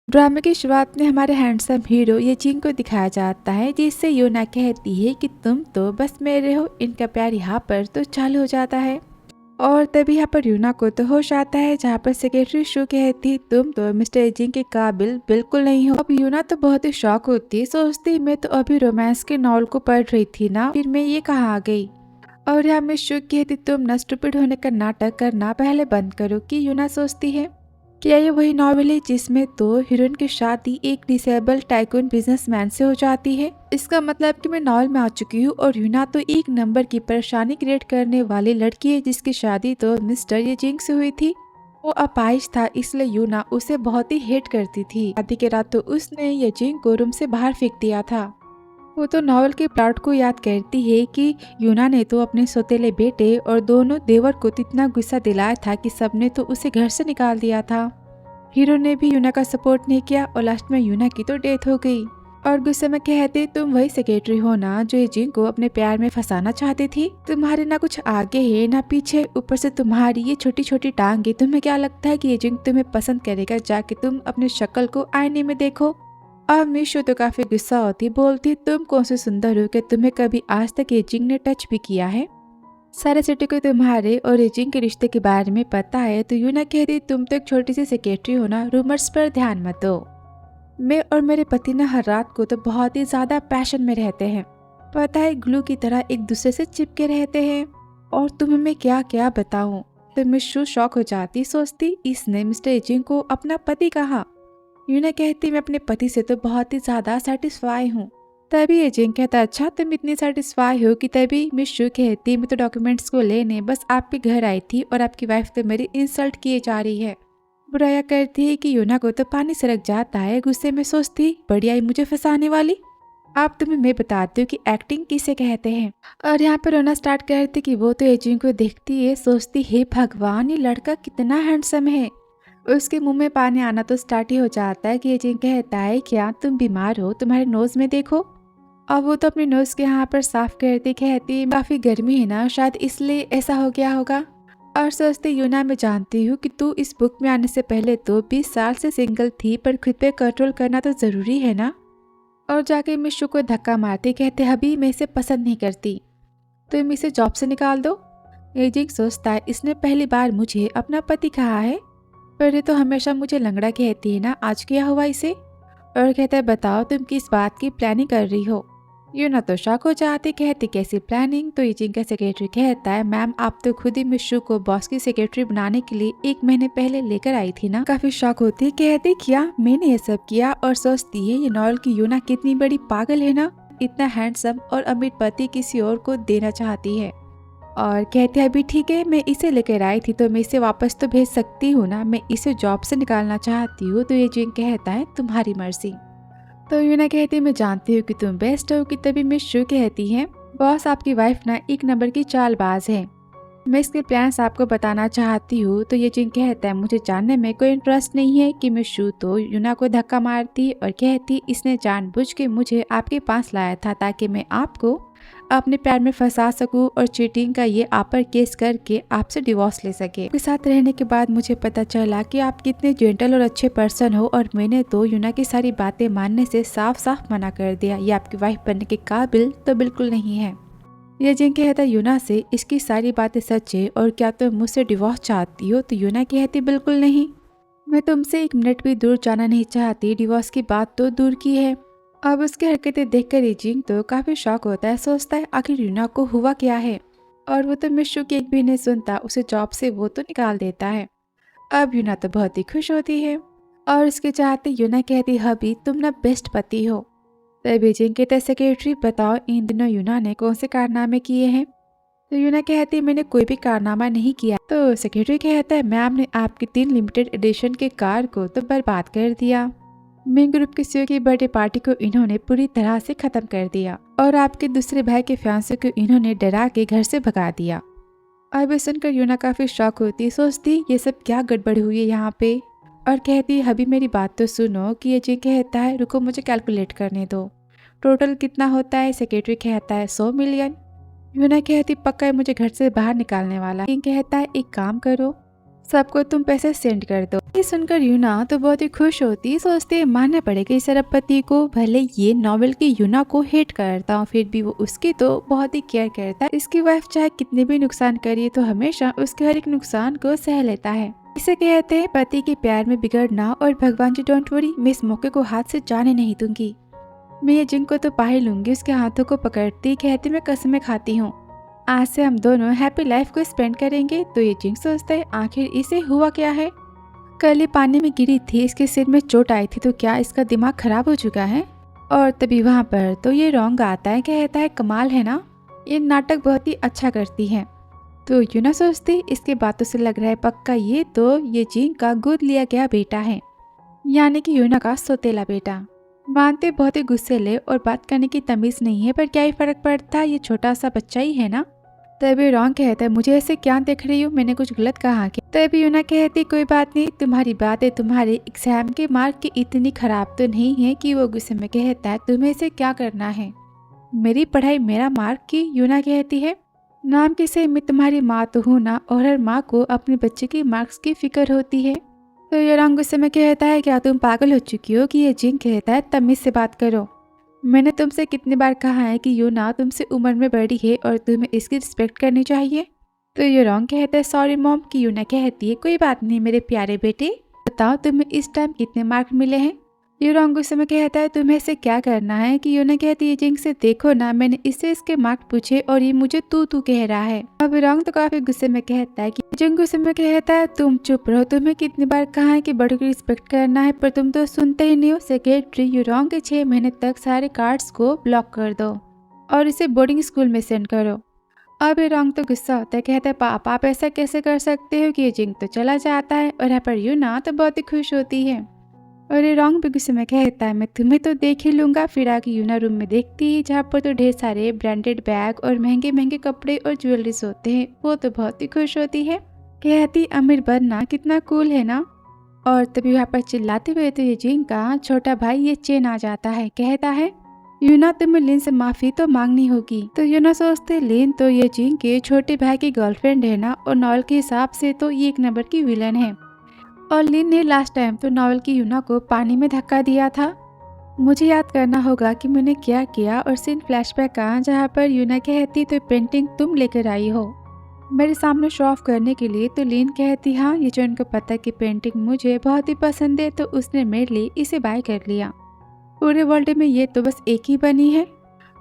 ड्रामे की शुरुआत में हमारे हैंडसम हीरो ये जिंग को दिखाया जाता है, जिससे यूना कहती है कि तुम तो बस मेरे हो। इनका प्यार यहाँ पर तो चालू हो जाता है और तभी यहाँ पर यूना को तो होश आता है, जहाँ पर सेक्रेटरी शू कहती तुम तो मिस्टर जिंग के काबिल बिल्कुल नहीं हो। अब यूना तो बहुत ही शॉक होती, सोचती मैं तो अभी रोमांस के नॉवल को पढ़ रही थी ना, फिर मैं ये कहाँ आ गई। और यहाँ में शू कहती तुम ना स्टूपिड होने का नाटक करना पहले बंद करो। कि यूना सोचती है क्या ये वही नॉवेल है जिसमें तो हीरोइन की शादी एक डिसेबल टाइकून बिजनेसमैन से हो जाती है। इसका मतलब कि मैं नॉवेल में आ चुकी हूँ और यूना तो एक नंबर की परेशानी क्रिएट करने वाली लड़की है, जिसकी शादी तो मिस्टर ये जिंग से हुई थी। वो अपाहिज था, इसलिए यूना उसे बहुत ही हेट करती थी। शादी के रात तो उसने ये जिंग को रूम से बाहर फेंक दिया था। वो तो नॉवल के प्लॉट को याद करती है कि यूना ने तो अपने सौतेले बेटे और दोनों देवर को तो इतना गुस्सा दिलाया था कि सबने तो उसे घर से निकाल दिया था। हीरो ने भी यूना का सपोर्ट नहीं किया और लास्ट में यूना की तो डेथ हो गई। और गुस्से में कहते तुम वही सेक्रेटरी हो ना जो ये जिंग को अपने प्यार में फंसाना चाहती थी। तुम्हारे ना कुछ आगे है ना पीछे, ऊपर से तुम्हारी ये छोटी छोटी टांगे। तुम्हें क्या लगता है कि ये जिंग तुम्हें पसंद करेगा? जाके तुम अपनी शक्ल को आईने में देखो। अब मिशो तो काफी गुस्सा होती, बोलती तुम कौन से सुंदर हो कि तुम्हें कभी आज तक ये जिंग ने टच भी किया है? सारे सिटी को तुम्हारे और ये जिंग के रिश्ते के बारे में पता है। तो यूना कहती तुम तो एक छोटी सी सेक्रेटरी हो ना, रूमर्स पर ध्यान मत दो। मैं और मेरे पति ना हर रात को तो बहुत ही ज्यादा पैशन में रहते हैं, पता है ग्लू की तरह एक दूसरे से चिपके रहते हैं। और तुम्हें मैं क्या क्या बताऊं। तो मिशू शॉक हो जाती, सोचती इसने मिस्टर जिंग को अपना पति कहा। यूना कहती मैं अपने पति से तो बहुत ही ज्यादा सेटिस्फाई हूँ। तभी ये जिंग कहता अच्छा तुम इतनी सेटिस्फाई हो कि? तभी मिशू कहती मैं तो डॉक्यूमेंट्स को लेने बस आपके घर आई थी और आपकी वाइफ तो मेरी इंसल्ट किए जा रही है। बुराया करती है कि यूना को तो पानी सरक जाता है। गुस्से में सोचती बढ़िया ही मुझे फंसाने वाली। आप तुम्हें मैं बताती हूँ कि एक्टिंग किसे कहते हैं। और यहाँ पर रोना स्टार्ट करती कि वो तो ये जिंग को देखती है, सोचती हे भगवान ये लड़का कितना हैंडसम है। उसके मुंह में पानी आना तो स्टार्ट ही हो जाता है कि ये जिंग कहता है क्या तुम बीमार हो? तुम्हारे नोज में देखो। अब वो तो अपने नोज के यहाँ पर साफ करती, कहती काफी गर्मी है ना, शायद इसलिए ऐसा हो गया होगा। और सोचती यूना मैं जानती हूँ कि तू इस बुक में आने से पहले तो 20 साल से सिंगल थी, पर खुद पे कंट्रोल करना तो जरूरी है ना। और जाके मिशू को धक्का मारती, कहते अभी मैं इसे पसंद नहीं करती, तुम इसे जॉब से निकाल दो। ये जिंग सोचता है इसने पहली बार मुझे अपना पति कहा है, पर ये तो हमेशा मुझे लंगड़ा कहती है ना, आज क्या हुआ इसे? और कहता है बताओ तुम किस बात की प्लानिंग कर रही हो? यूना तो शॉक हो जाती, कहती कैसी प्लानिंग? तो ये जिंग का सेक्रेटरी कहता है मैम आप तो खुद ही मिशू को बॉस की सेक्रेटरी बनाने के लिए 1 महीने पहले लेकर आई थी ना। काफी शॉक होती, कहती क्या मैंने ये सब किया? और सोचती है ये नॉवल की यूना कितनी बड़ी पागल है ना, इतना हैंडसम और अमीर पति किसी और को देना चाहती है। और कहते हैं अभी ठीक है मैं इसे लेकर आई थी तो मैं इसे वापस तो भेज सकती हूँ ना, मैं इसे जॉब से निकालना चाहती हूँ। तो ये जिंग कहता है तुम्हारी मर्जी। तो यूना कहती है मैं जानती हूँ कि तुम बेस्ट हो। कि तभी मिशू कहती है बॉस आपकी वाइफ ना 1 नंबर की चालबाज है, मैं इसके प्लान्स आपको बताना चाहती हूँ। तो ये जिंग कहता है मुझे जानने में कोई इंटरेस्ट नहीं है। कि मिशू तो यूना को धक्का मारती और कहती इसने जानबूझ के मुझे आपके पास लाया था ताकि मैं आपको अपने प्यार में फंसा सकूं और चीटिंग का ये आप पर केस करके आपसे डिवोर्स ले सके। आपके साथ रहने के बाद मुझे पता चला कि आप कितने जेंटल और अच्छे पर्सन हो और मैंने तो यूना की सारी बातें मानने से साफ साफ मना कर दिया। ये आपकी वाइफ बनने के काबिल तो बिल्कुल नहीं है। ये जिंग कहता यूना से इसकी सारी बातें सच है और क्या तुम मुझसे डिवोर्स चाहती हो? तो यूना कहती बिल्कुल नहीं, मैं तुमसे 1 मिनट भी दूर जाना नहीं चाहती, डिवोर्स की बात तो दूर की है। अब उसकी हरकतें देखकर ये जिंग तो काफी शॉक होता है, सोचता है आखिर यूना को हुआ क्या है। और वो तो मिशू की एक भी नहीं सुनता, उसे जॉब से वो तो निकाल देता है। अब यूना तो बहुत ही खुश होती है और उसके चाहते यूना कहती हबी तुम ना बेस्ट पति हो। तभी जिंग कहते सेक्रेटरी बताओ इन दिनों यूना ने कौन से कारनामे किए हैं? तो यूना कहती मैंने कोई भी कारनामा नहीं किया। तो सेक्रेटरी कहता है मैम ने आपकी 3 लिमिटेड एडिशन के कार को तो बर्बाद कर दिया। मेन ग्रुप के सीईओ की बर्थडे पार्टी को इन्होंने पूरी तरह से खत्म कर दिया और आपके दूसरे भाई के फियांसे को इन्होंने डरा के घर से भगा दिया। अब ये सुनकर यूना काफी शॉक होती, सोचती ये सब क्या गड़बड़ हुई है यहाँ पे। और कहती अभी मेरी बात तो सुनो। कि ये जी कहता है रुको मुझे कैलकुलेट करने दो, टोटल कितना होता है? सेक्रेटरी कहता है 100 मिलियन। यूना कहती पक्का है मुझे घर से बाहर निकालने वाला। किंग कहता है एक काम करो सबको तुम पैसे सेंड कर दो। ये सुनकर यूना तो बहुत ही खुश होती, सोचती है मानना पड़ेगा इस अरबपति को, भले ये नॉवेल की यूना को हेट करता हूँ फिर भी वो उसकी तो बहुत ही केयर करता है। इसकी वाइफ चाहे कितने भी नुकसान करिए तो हमेशा उसके हर एक नुकसान को सह लेता है। इसे कहते हैं पति के प्यार में बिगड़ना। और भगवान जी डोंट वरी, मैं इस मौके को हाथ से जाने नहीं दूंगी, मैं ये जिंक को तो पा ही लूंगी। उसके हाथों को पकड़ती कहती मैं कसमें खाती हूँ, आज से हम दोनों हैप्पी लाइफ को स्पेंड करेंगे। तो ये जिंक सोचता है आखिर इसे हुआ क्या है, कल ये पानी में गिरी थी, इसके सिर में चोट आई थी, तो क्या इसका दिमाग खराब हो चुका है। और तभी वहाँ पर तो ये रॉन्ग आता है, कहता है कमाल है ना, ये नाटक बहुत ही अच्छा करती है। तो यूना सोचती इसके बातों से लग रहा है पक्का ये तो ये जिंक का गोद लिया गया बेटा है, यानी कि यूना का सौतेला बेटा। मानते बहुत ही गुस्सेले और बात करने की तमीज नहीं है, पर क्या ही फर्क पड़ता, ये छोटा सा बच्चा ही है ना। तभी रॉन्ग कहता है मुझे ऐसे क्या देख रही हो, मैंने कुछ गलत कहा क्या। तभी यूना कहती कोई बात नहीं, तुम्हारी बातें तुम्हारे एग्जाम के मार्क की इतनी खराब तो नहीं है कि वो गुस्से में कहता है तुम्हें इसे क्या करना है, मेरी पढ़ाई मेरा मार्क की। यूना कहती है नाम किसे, मैं तुम्हारी माँ तो हूँ ना, और हर माँ को अपने बच्चे के मार्क्स की फिक्र होती है। तो ये रॉन्ग गुस्से में कहता है क्या तुम पागल हो चुकी हो कि ये जिंक कहता है तमीज से बात करो, मैंने तुमसे कितनी बार कहा है कि यूना तुमसे उम्र में बड़ी है और तुम्हें इसकी रिस्पेक्ट करनी चाहिए। तो ये रॉन्ग कहता है सॉरी मॉम। की यूना कहती है कोई बात नहीं मेरे प्यारे बेटे, बताओ तुम्हें इस टाइम कितने मार्क मिले हैं। ये रॉन्ग गुस्से में कहता है तुम्हें इसे क्या करना है। कि यूना कहती है जिंक से देखो ना, मैंने इससे इसके मार्क पूछे और ये मुझे तू कह रहा है। अब रॉन्ग तो काफी गुस्से में कहता है कि जिंक गुस्से में कहता है तुम चुप रहो, तुम्हें कितनी बार कहा है कि बड़ों की रिस्पेक्ट करना है, पर तुम तो सुनते ही नहीं हो। सेक्रेटरी यू रॉन्ग के 6 महीने तक सारे कार्ड्स को ब्लॉक कर दो और इसे बोर्डिंग स्कूल में सेंड करो। अब ये रॉन्ग तो गुस्सा होता है, कहता है पापा आप ऐसा कैसे कर सकते हो। कि ये जिंक तो चला जाता है और यहाँ पर यूना तो बहुत ही खुश होती है। और ये रॉन्ग भी गुस्से में कहता है मैं तुम्हें तो देख ही लूंगा। फिर आके यूना रूम में देखती है जहाँ पर तो ढेर सारे ब्रांडेड बैग और महंगे महंगे कपड़े और ज्वेलरीज होते हैं। वो तो बहुत ही खुश होती है, कहती अमीर बनना कितना कूल है ना। और तभी वहाँ पर चिल्लाते हुए तो ये जिंक का छोटा भाई ये चेन आ जाता है, कहता है यूना तुम्हें लिन से माफी तो मांगनी होगी। तो यूना सोचते लिन तो ये जिंक के छोटे भाई की गर्लफ्रेंड है ना, और नॉवल के हिसाब से तो ये 1 नंबर की विलन है। और लिन ने लास्ट टाइम तो नॉवल की यूना को पानी में धक्का दिया था। मुझे याद करना होगा कि मैंने क्या किया। और सीन फ्लैशबैक का जहाँ पर यूना कहती तो पेंटिंग तुम लेकर आई हो मेरे सामने शो ऑफ करने के लिए। तो लिन कहती हाँ ये जो उनको पता कि पेंटिंग मुझे बहुत ही पसंद है तो उसने मेरे लिए इसे बाय कर लिया, पूरे वर्ल्ड में ये तो बस एक ही बनी है।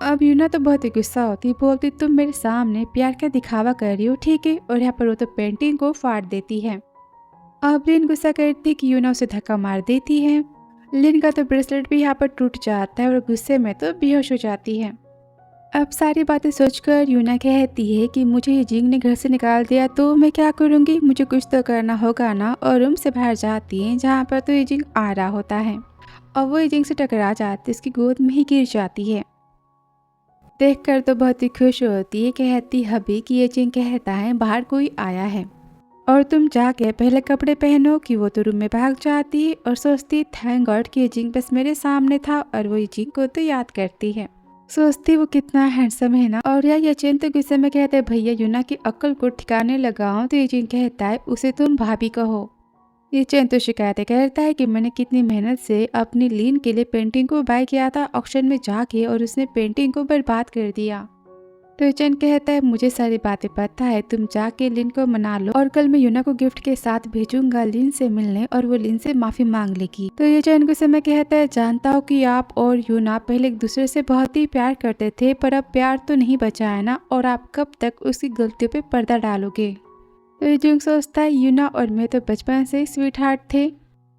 अब यूना तो बहुत ही गुस्सा होती, बोलती तुम मेरे सामने प्यार का दिखावा कर रही हो ठीक है। और यहाँ पर वो तो पेंटिंग को फाड़ देती है। अब लिन गुस्सा करती कि यूना उसे धक्का मार देती है। लिन का तो ब्रेसलेट भी यहाँ पर टूट जाता है और गुस्से में तो बेहोश हो जाती है। अब सारी बातें सोचकर यूना कहती है कि मुझे ये जिंक ने घर से निकाल दिया तो मैं क्या करूँगी, मुझे कुछ तो करना होगा ना। और रूम से बाहर जाती है जहाँ पर तो ये जिंक आ रहा होता है और वो ये जिंक से टकरा जाती है, उसकी गोद में ही गिर जाती है। देखकर तो बहुत ही खुश होती है, कहती हबी कि ये जिंक कहता है बाहर कोई आया है और तुम जाके पहले कपड़े पहनो। कि वो तो रूम में भाग जाती है और सोचती थैंक गॉड कि ये जिंक बस मेरे सामने था। और वो ये जिंक को तो याद करती है, सोचती वो कितना हैंडसम है ना। और ये चेन तो गुस्से में कहते हैं भैया यूना की अक्ल को ठिकाने लगाओ। तो ये जिंक कहता है उसे तुम भाभी कहो। ये चेन तो शिकायतें करता है कि मैंने कितनी मेहनत से अपनी लीन के लिए पेंटिंग को बाय किया था ऑक्शन में जाके और उसने पेंटिंग को बर्बाद कर दिया। तो चेन कहता है मुझे सारी बातें पता है, तुम जाके लिन को मना लो और कल मैं यूना को गिफ्ट के साथ भेजूंगा लिन से मिलने और वो लिन से माफी मांग लेगी। तो ये चेन गुस्से में कहता है जानता हूँ कि आप और यूना पहले एक दूसरे से बहुत ही प्यार करते थे, पर अब प्यार तो नहीं बचा है ना, और आप कब तक उसकी गलतियों पे पर्दा डालोगे। तो ये जिंक सोचता है यूना और मैं तो बचपन से स्वीट हार्ट थे,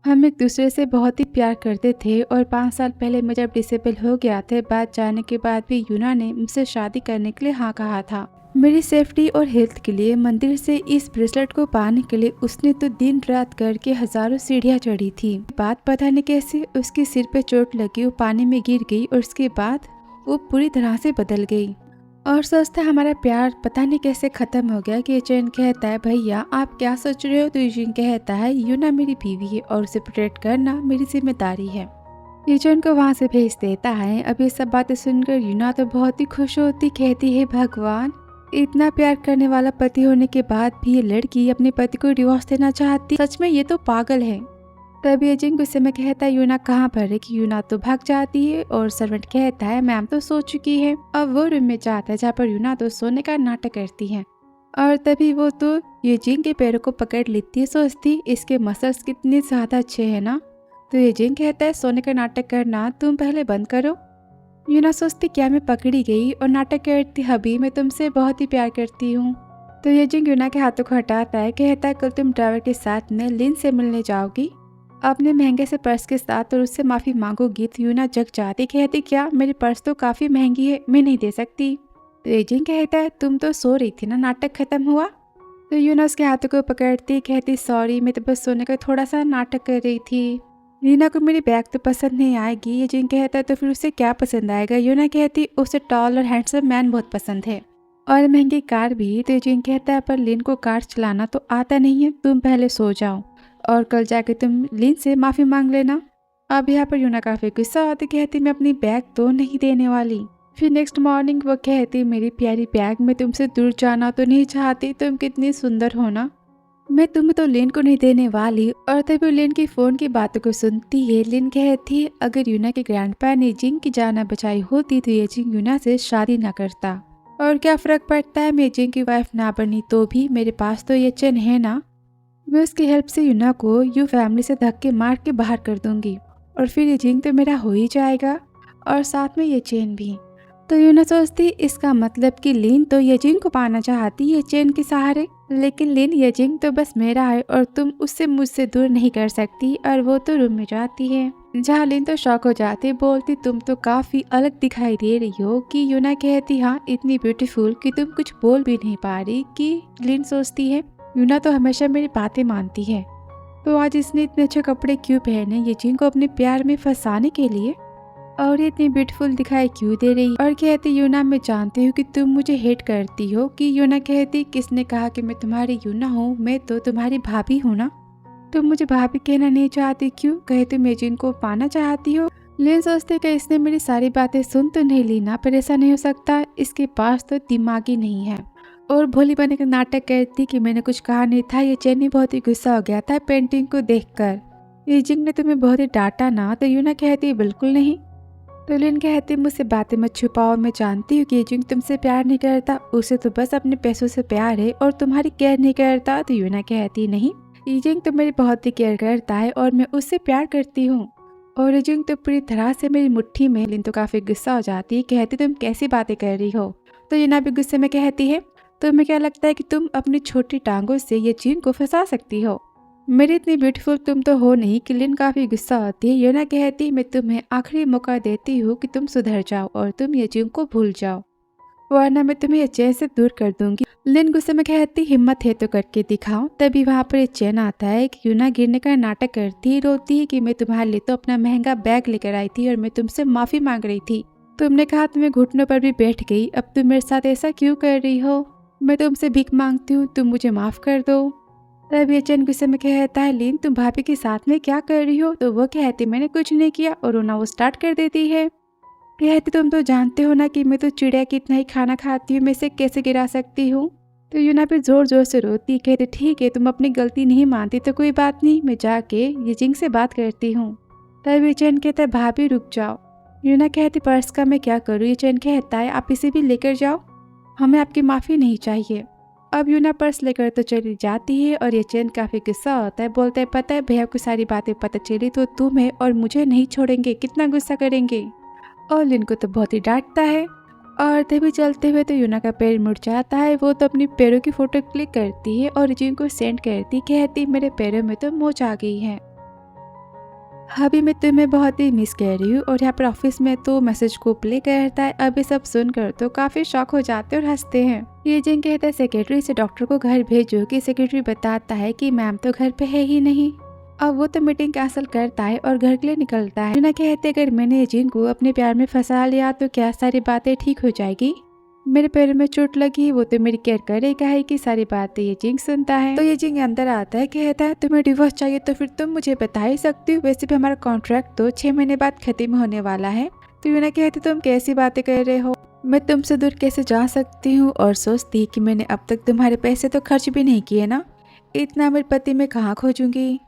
हम एक दूसरे से बहुत ही प्यार करते थे। और 5 साल पहले मैं जब डिसेबल हो गया थे, बात जाने के बाद भी यूना ने मुझसे शादी करने के लिए हाँ कहा था। मेरी सेफ्टी और हेल्थ के लिए मंदिर से इस ब्रेसलेट को पाने के लिए उसने तो दिन रात करके हजारों सीढ़ियाँ चढ़ी थी। बात पता नहीं कैसे उसके सिर पे चोट लगी, वो पानी में गिर गई और उसके बाद वो पूरी तरह से बदल गई। और सोचता हमारा प्यार पता नहीं कैसे खत्म हो गया। कि चैन कहता है भैया आप क्या सोच रहे हो। तो यूजिन कहता है यूना मेरी बीवी है और उसे प्रोटेक्ट करना मेरी जिम्मेदारी है। यूजिन को वहाँ से भेज देता है। अब ये सब बातें सुनकर यूना तो बहुत ही खुश होती, कहती है भगवान इतना प्यार करने वाला पति होने के बाद भी ये लड़की अपने पति को डिवोर्स देना चाहती, सच में ये तो पागल है। तभी ये जिंग गुस्से में कहता है यूना कहाँ पर है, कि यूना तो भाग जाती है और सर्वेंट कहता है मैम तो सो चुकी है। अब वो रूम में जाता है जहाँ पर यूना तो सोने का नाटक करती है और तभी वो तो ये जिंग के पैरों को पकड़ लेती है, सोचती इसके मसल्स कितने ज्यादा अच्छे हैं ना। तो ये जिंग कहता है सोने का नाटक करना तुम पहले बंद करो। यूना सोचती क्या मैं पकड़ी गई और नाटक करती, हबी मैं तुमसे बहुत ही प्यार करती हूँ। तो ये जिंग यूना के हाथों को हटाता है, कहता है कल तुम ड्राइवर के साथ में लिन से मिलने जाओगी अपने महंगे से पर्स के साथ और उससे माफी मांगोगी। तो यूना जग जाती, कहती क्या मेरी पर्स तो काफी महंगी है, मैं नहीं दे सकती। तो ये जिंग कहता है तुम तो सो रही थी ना, नाटक खत्म हुआ। तो यूना उसके हाथों को पकड़ती, कहती सॉरी मैं तो बस सोने का थोड़ा सा नाटक कर रही थी। रीना को मेरी बैग तो पसंद नहीं आएगी। ये जिंग कहता है तो फिर उसे क्या पसंद आएगा। यूना कहती उसे टॉल और हैंडसम मैन बहुत पसंद है और महंगी कार भी। तो जिंग कहता है पर लिन को कार चलाना तो आता नहीं है, तुम पहले सो जाओ और कल जाके तुम लिन से माफी मांग लेना। अब यहाँ पर यूना काफी गुस्सा होती, कहती मैं अपनी बैग तो नहीं देने वाली। फिर नेक्स्ट मॉर्निंग वो कहती मेरी प्यारी बैग मैं तुमसे दूर जाना तो नहीं चाहती, तुम कितनी सुंदर हो ना, मैं तुम्हें तो लिन को नहीं देने वाली। और तभी लिन की फोन की बातों को सुनती है। लिन कहती अगर यूना के ग्रैंडपा ने जिंग की जान बचाई होती तो ये जिंग यूना से शादी ना करता, और क्या फर्क पड़ता है मैं जिंग की वाइफ ना बनी तो भी, मेरे पास तो ये चेन है ना, मैं उसकी हेल्प से यूना को यू फैमिली से धक्के मार के बाहर कर दूंगी और फिर ये जिंग तो मेरा हो ही जाएगा और साथ में ये चेन भी। तो यूना सोचती इसका मतलब कि लिन तो ये जिंग को पाना चाहती ये चेन के सहारे, लेकिन लिन ये जिंग तो बस मेरा है और तुम उससे मुझसे दूर नहीं कर सकती। और वो तो रूम में जाती है जहाँ लिन तो शॉक हो जाती, बोलती तुम तो काफी अलग दिखाई दे रही हो। कि यूना कहती हाँ इतनी ब्यूटीफुल कि तुम कुछ बोल भी नहीं पा रही। कि लिन सोचती है यूना तो हमेशा मेरी बातें मानती है, तो आज इसने इतने अच्छे कपड़े क्यों पहने ये जिंग को अपने प्यार में फंसाने के लिए, और ये इतनी ब्यूटीफुल दिखाई क्यों दे रही। और कहती यूना मैं जानती हूँ कि तुम मुझे हेट करती हो। कि यूना कहती किसने कहा कि मैं तुम्हारी यूना हूँ, मैं तो तुम्हारी भाभी हूँ ना, तुम मुझे भाभी कहना नहीं चाहती क्यों, कहती मैं जिनको पाना चाहती हो। लिन सोचते कि इसने मेरी सारी बातें सुन तो नहीं ली ना, पर ऐसा नहीं हो सकता, इसके पास तो दिमाग ही नहीं है। और भोली बने का नाटक करती कि मैंने कुछ कहा नहीं था। ये चेनी बहुत ही गुस्सा हो गया था पेंटिंग को देखकर, ये जिंग ने तुम्हें बहुत ही डांटा ना। तो यूना कहती बिल्कुल नहीं। तो लिन कहती मुझसे बातें मत छुपाओ, मैं जानती हूँ कि ये जिंग तुमसे प्यार नहीं करता, उसे तो बस अपने पैसों से प्यार है और तुम्हारी केयर नहीं करता। तो यूना कहती नहीं, ये जिंग तो मेरी बहुत ही केयर करता है और मैं उससे प्यार करती हूँ और ये जिंग तो पूरी तरह से मेरी मुट्ठी में। लिन तो काफी गुस्सा हो जाती है, कहती तुम कैसी बातें कर रही हो। तो यूना भी गुस्से में कहती है तुम्हें क्या लगता है कि तुम अपनी छोटी टांगों से ये जिंग को फंसा सकती हो, मेरी इतनी ब्यूटीफुल तुम तो हो नहीं। कि लिन काफी गुस्सा होती है। यूना कहती मैं तुम्हें आखिरी मौका देती हूँ कि तुम सुधर जाओ और तुम ये जिंग को भूल जाओ, वरना मैं तुम्हें ये चैन से दूर कर दूंगी। लिन गुस्से में कहती हिम्मत है तो करके दिखाओ। तभी वहाँ पर एक चैन आता है कि यूना गिरने का नाटक करती रोती है कि मैं तुम्हारे लिए तो अपना महंगा बैग लेकर आई थी और मैं तुमसे माफी मांग रही थी, तुमने कहा तुम्हें घुटनों पर भी बैठ गई, अब तुम मेरे साथ ऐसा क्यों कर रही हो, मैं तुमसे भीख मांगती हूँ, तुम मुझे माफ कर दो। तब ये चैन गुस्से में कहता है लिन तुम भाभी के साथ में क्या कर रही हो। तो वो कहती मैंने कुछ नहीं किया और रोना वो स्टार्ट कर देती है, कहती तुम तो जानते हो ना कि मैं तो चिड़िया की इतना ही खाना खाती हूँ, मैं इसे कैसे गिरा सकती हूँ। तो यूना फिर जोर जोर से रोती, कहती ठीक है तुम अपनी गलती नहीं मानती तो कोई बात नहीं, मैं जाके ये जिंग से बात करती हूँ। तब ये चैन कहता है भाभी रुक जाओ। यूना कहती पर्स का मैं क्या करूँ। ये चैन कहता है आप इसे भी लेकर जाओ, हमें आपकी माफी नहीं चाहिए। अब यूना पर्स लेकर तो चली जाती है और ये चैन काफी गुस्सा होता है, बोलता है पता है भैया को सारी बातें पता चली तो तुम्हें और मुझे नहीं छोड़ेंगे, कितना गुस्सा करेंगे। और लिन को तो बहुत ही डांटता है। और तभी चलते हुए तो यूना का पैर मुड़ जाता है, वो तो अपनी पैरों की फोटो क्लिक करती है और जिन को सेंड करती, कहती मेरे पैरों में तो मोच आ गई है, अभी मैं तुम्हें बहुत ही मिस कर रही हूँ। और यहाँ पर ऑफिस में तो मैसेज को प्ले करता है। अब ये सब सुनकर तो काफी शॉक हो जाते और हंसते हैं। ये जिन कहता है सेक्रेटरी से डॉक्टर को घर भेजो। कि सेक्रेटरी बताता है कि मैम तो घर पे है ही नहीं। अब वो तो मीटिंग कैंसिल करता है और घर के लिए निकलता है। यूना कहते अगर मैंने जिन को अपने प्यार में फंसा लिया तो क्या सारी बातें ठीक हो जाएगी, मेरे पैर में चोट लगी वो तो मेरी केयर करेगा ही। की सारी बातें ये जिंग सुनता है। तो ये जिंग अंदर आता है, कहता है तुम्हें डिवोर्स चाहिए तो फिर तुम मुझे बता ही सकती हो, वैसे भी हमारा कॉन्ट्रैक्ट तो 6 महीने बाद खत्म होने वाला है। तो यूना कहती तुम कैसी बातें कर रहे हो, मैं तुमसे दूर कैसे जा सकती हूँ और सोचती कि मैंने अब तक तुम्हारे पैसे तो खर्च भी नहीं किए ना, इतना मेरे पति मैं कहाँ खोजूंगी।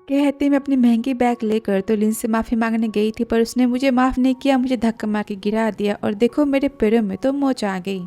कहती मैं अपनी महंगी बैग लेकर तो लिन से माफ़ी मांगने गई थी, पर उसने मुझे माफ़ नहीं किया, मुझे धक्का मार के गिरा दिया और देखो मेरे पैरों में तो मोच आ गई।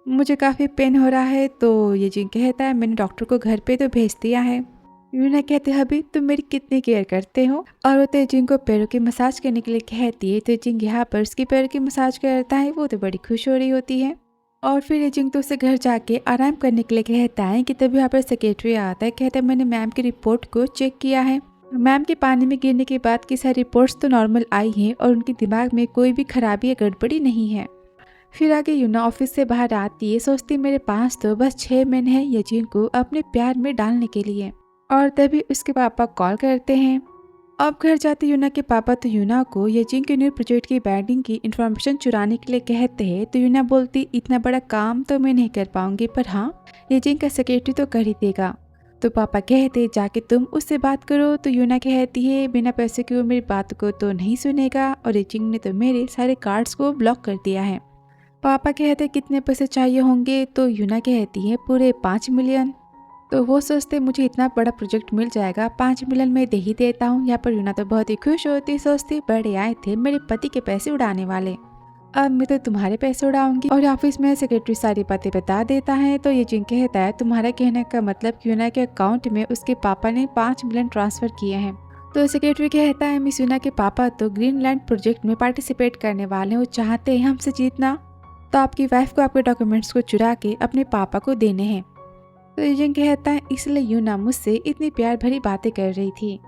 मुझे काफ़ी पेन हो रहा है। तो ये जिन कहता है मैंने डॉक्टर को घर पे तो भेज दिया है। यूना कहते हबी तुम मेरी कितनी केयर करते हो। और वो तेजिंग को पैरों की मसाज करने के लिए कहती है। तेजिंग यहाँ पर उसकी पैरों की मसाज करता है, वो तो बड़ी खुश हो रही होती है। और फिर एजिंग तो उसे घर जाके आराम करने के लिए कहता है कि तभी यहाँ पर सेक्रेटरी आता है। कहता है मैंने मैम की रिपोर्ट को चेक किया है, मैम के पानी में गिरने के बाद की सारी रिपोर्ट्स तो नॉर्मल आई हैं और उनके दिमाग में कोई भी खराबी या गड़बड़ी नहीं है। फिर आगे यूना ऑफिस से बाहर आती है, सोचती मेरे पास तो बस 6 महीने हैं यजिंग को अपने प्यार में डालने के लिए। और तभी उसके पापा कॉल करते हैं। अब घर जाते यूना के पापा तो यूना को यजिंग के न्यू प्रोजेक्ट की बैडिंग की इन्फॉर्मेशन चुराने के लिए कहते हैं। तो यूना बोलती इतना बड़ा काम तो मैं नहीं कर पाऊंगी, पर हाँ यजिंग का सेक्रेटरी तो कर ही देगा। तो पापा कहते जाके तुम उससे बात करो। तो यूना कहती है बिना पैसे के वो मेरी बात को तो नहीं सुनेगा और यजिंग ने तो मेरे सारे कार्ड्स को ब्लॉक कर दिया है। पापा कहते कितने पैसे चाहिए होंगे। तो यूना कहती है पूरे 5 मिलियन। तो वो सोचते मुझे इतना बड़ा प्रोजेक्ट मिल जाएगा, 5 मिलियन में दे ही देता हूँ। यहाँ पर यूना तो बहुत ही खुश होती, सोचती बड़े आए थे मेरे पति के पैसे उड़ाने वाले, अब मैं तो तुम्हारे पैसे उड़ाऊंगी। और ऑफिस में सेक्रेटरी सारी बातें बता देता है। तो ये जिन कहता है तुम्हारा कहने का मतलब यूना के अकाउंट में उसके पापा ने 5 मिलियन ट्रांसफर किए हैं। तो सेक्रेटरी कहता है मिस यूना के पापा तो ग्रीनलैंड प्रोजेक्ट में पार्टिसिपेट करने वाले हैं, वो चाहते हैं हमसे जीतना, तो आपकी वाइफ को आपके डॉक्यूमेंट्स को चुरा के अपने पापा को देने हैं। तो एजेंट कहता है इसलिए यूना मुझसे इतनी प्यार भरी बातें कर रही थी।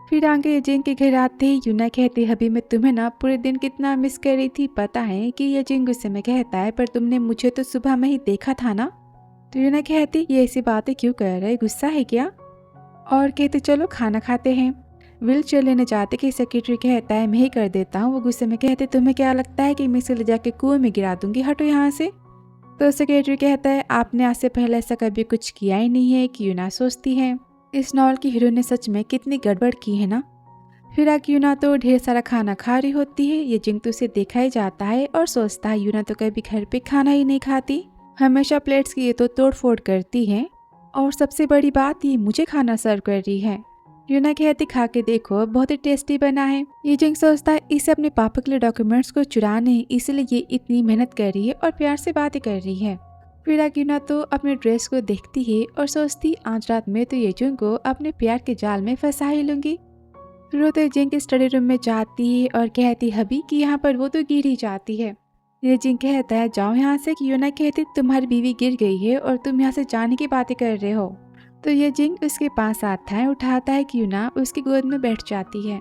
फिर आगे एजेंट के घर आते ही यूना कहती अभी मैं तुम्हें ना पूरे दिन कितना मिस कर रही थी, पता है कि एजेंट गुस्से में कहता है पर तुमने मुझे तो सुबह में ही देखा था ना। तो यूना कहती ये ऐसी बातें क्यों कर रहे, गुस्सा है क्या। और कहते चलो खाना खाते हैं। व्हील चेयर लेने जाते कि सेक्रेटरी कहता है मैं ही कर देता हूँ। वो गुस्से में कहते तुम्हें क्या लगता है कि मैं इसे ले जाके कुएं में गिरा दूंगी, हटो यहाँ से। तो सेक्रेटरी कहता है आपने आज से पहले ऐसा कभी कुछ किया ही नहीं है। कि यूना सोचती है इस नॉवल की हीरो ने सच में कितनी गड़बड़ की है ना। फिर आके यूना तो ढेर सारा खाना खा रही होती है। ये जिंग तो उसे देखा ही जाता है और सोचता है यूना तो कभी घर पे खाना ही नहीं खाती, हमेशा प्लेट्स की ये तो तोड़ फोड़ करती है और सबसे बड़ी बात ये मुझे खाना सर्व कर रही है। यूना कहती खा के देखो बहुत ही टेस्टी बना है। ये जिंग सोचता है इसे अपने पापा के लिए डॉक्यूमेंट्स को चुराने हैं, इसलिए ये इतनी मेहनत कर रही है और प्यार से बातें कर रही है। फिर यूना तो अपने ड्रेस को देखती है और सोचती आज रात में तो ये जिंग को अपने प्यार के जाल में फंसा ही लूंगी। फिर वो तो जिंग के स्टडी रूम में जाती है और कहती हबी कि यहाँ पर वो तो गिर ही जाती है। ये जिंग कहता है जाओ यहाँ से। कि यूना कहती तुम्हारी बीवी गिर गई है और तुम यहाँ से जाने की बातें कर रहे हो। तो ये जिंग उसके पास आता है, उठाता है कि यूना उसकी गोद में बैठ जाती है,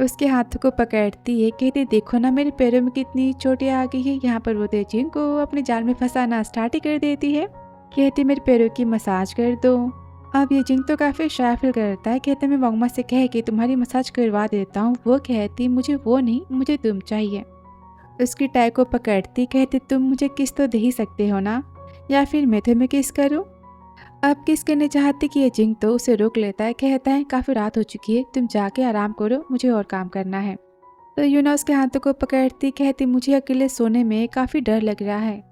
उसके हाथों को पकड़ती है। कहती देखो ना मेरे पैरों में कितनी चोटें आ गई है। यहाँ पर वो जिंग को अपने जाल में फंसाना स्टार्ट ही कर देती है। कहती मेरे पैरों की मसाज कर दो। अब ये जिंग तो काफ़ी शाय फील करता है। कहते मैं मोगमा से कह के तुम्हारी मसाज करवा देता हूँ। वो कहती मुझे वो नहीं, मुझे तुम चाहिए। उसकी टाई को पकड़ती कहती तुम मुझे किस तो दे ही सकते हो ना, या फिर मैं तुम्हें किस करूँ। अब किस करने चाहती कि ये जिंग तो उसे रोक लेता है। कहता है काफ़ी रात हो चुकी है, तुम जाके आराम करो, मुझे और काम करना है। तो यूना उसके हाथों को पकड़ती कहती मुझे अकेले सोने में काफ़ी डर लग रहा है।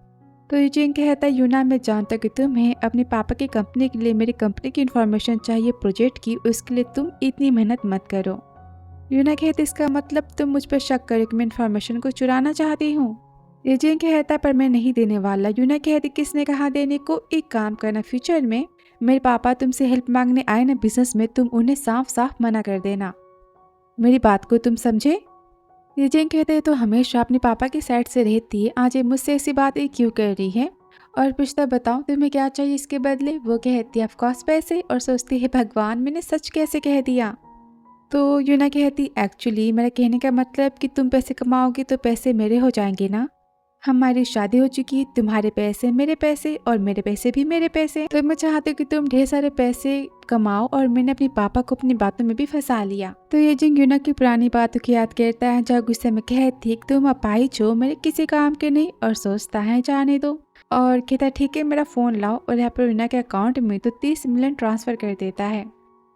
तो ये जिंग कहता है यूना मैं जानता कि तुम्हें अपने पापा की कंपनी के लिए मेरी कंपनी की इन्फॉर्मेशन चाहिए प्रोजेक्ट की, उसके लिए तुम इतनी मेहनत मत करो। यूना कहती इसका मतलब तुम मुझ पर शक करे कि मैं इन्फॉर्मेशन को चुराना चाहती हूँ। ये जिंग कहता पर मैं नहीं देने वाला। यूना कहती किसने कहा देने को, एक काम करना फ्यूचर में मेरे पापा तुमसे हेल्प मांगने आए ना बिजनेस में, तुम उन्हें साफ साफ मना कर देना, मेरी बात को तुम समझे। ये जिंग कहते तो हमेशा अपने पापा की साइड से रहती है, आज ये मुझसे ऐसी बात क्यों कर रही है और पूछता बताओ तुम्हें क्या चाहिए इसके बदले। वो कहती है ऑफकोर्स पैसे, और सोचती है भगवान मैंने सच कैसे कह दिया। तो यूना कहती एक्चुअली मेरा कहने का मतलब कि तुम पैसे कमाओगे तो पैसे मेरे हो जाएंगे ना, हमारी शादी हो चुकी है, तुम्हारे पैसे मेरे पैसे और मेरे पैसे भी मेरे पैसे, तो मैं चाहती हूँ कि तुम ढेर सारे पैसे कमाओ। और मैंने अपने पापा को अपनी बातों में भी फंसा लिया। तो ये जिंग यूना की पुरानी बातों की याद करता है, जहाँ गुस्से में कहती तुम अपाहिज हो, मेरे किसी काम के नहीं, और सोचता है जाने दो। और कहता ठीक है मेरा फोन लाओ, और यहाँ पर यूना के अकाउंट में तो 30 मिलियन ट्रांसफर कर देता है।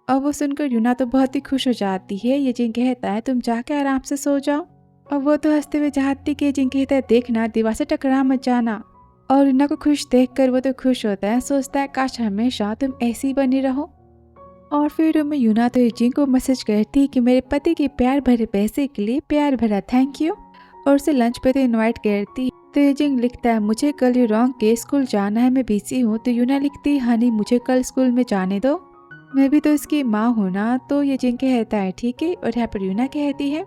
और वो सुनकर यूना तो बहुत ही खुश हो जाती है। ये जिंग कहता है तुम जाके आराम से सो जाओ। और वो तो हंसते हुए चाहती कि जिंग कहता है देखना दीवार से टकरा मत जाना। और यूना को खुश देखकर वो तो खुश होता है, सोचता है काश हमेशा तुम ऐसी बनी रहो। और फिर मैं यूना तो जिंग को मैसेज करती कि मेरे पति के प्यार भरे पैसे के लिए प्यार भरा थैंक यू, और उसे लंच पे तो इनवाइट करती। तो ये जिंग लिखता है मुझे कल यूरोंग के स्कूल जाना है, मैं बिजी हूँ। तो यूना लिखती हनी मुझे कल स्कूल में जाने दो, मैं भी तो इसकी माँ हूँ ना। तो ये जिंग कहता है ठीक है, और यहाँ पर यूना कहती है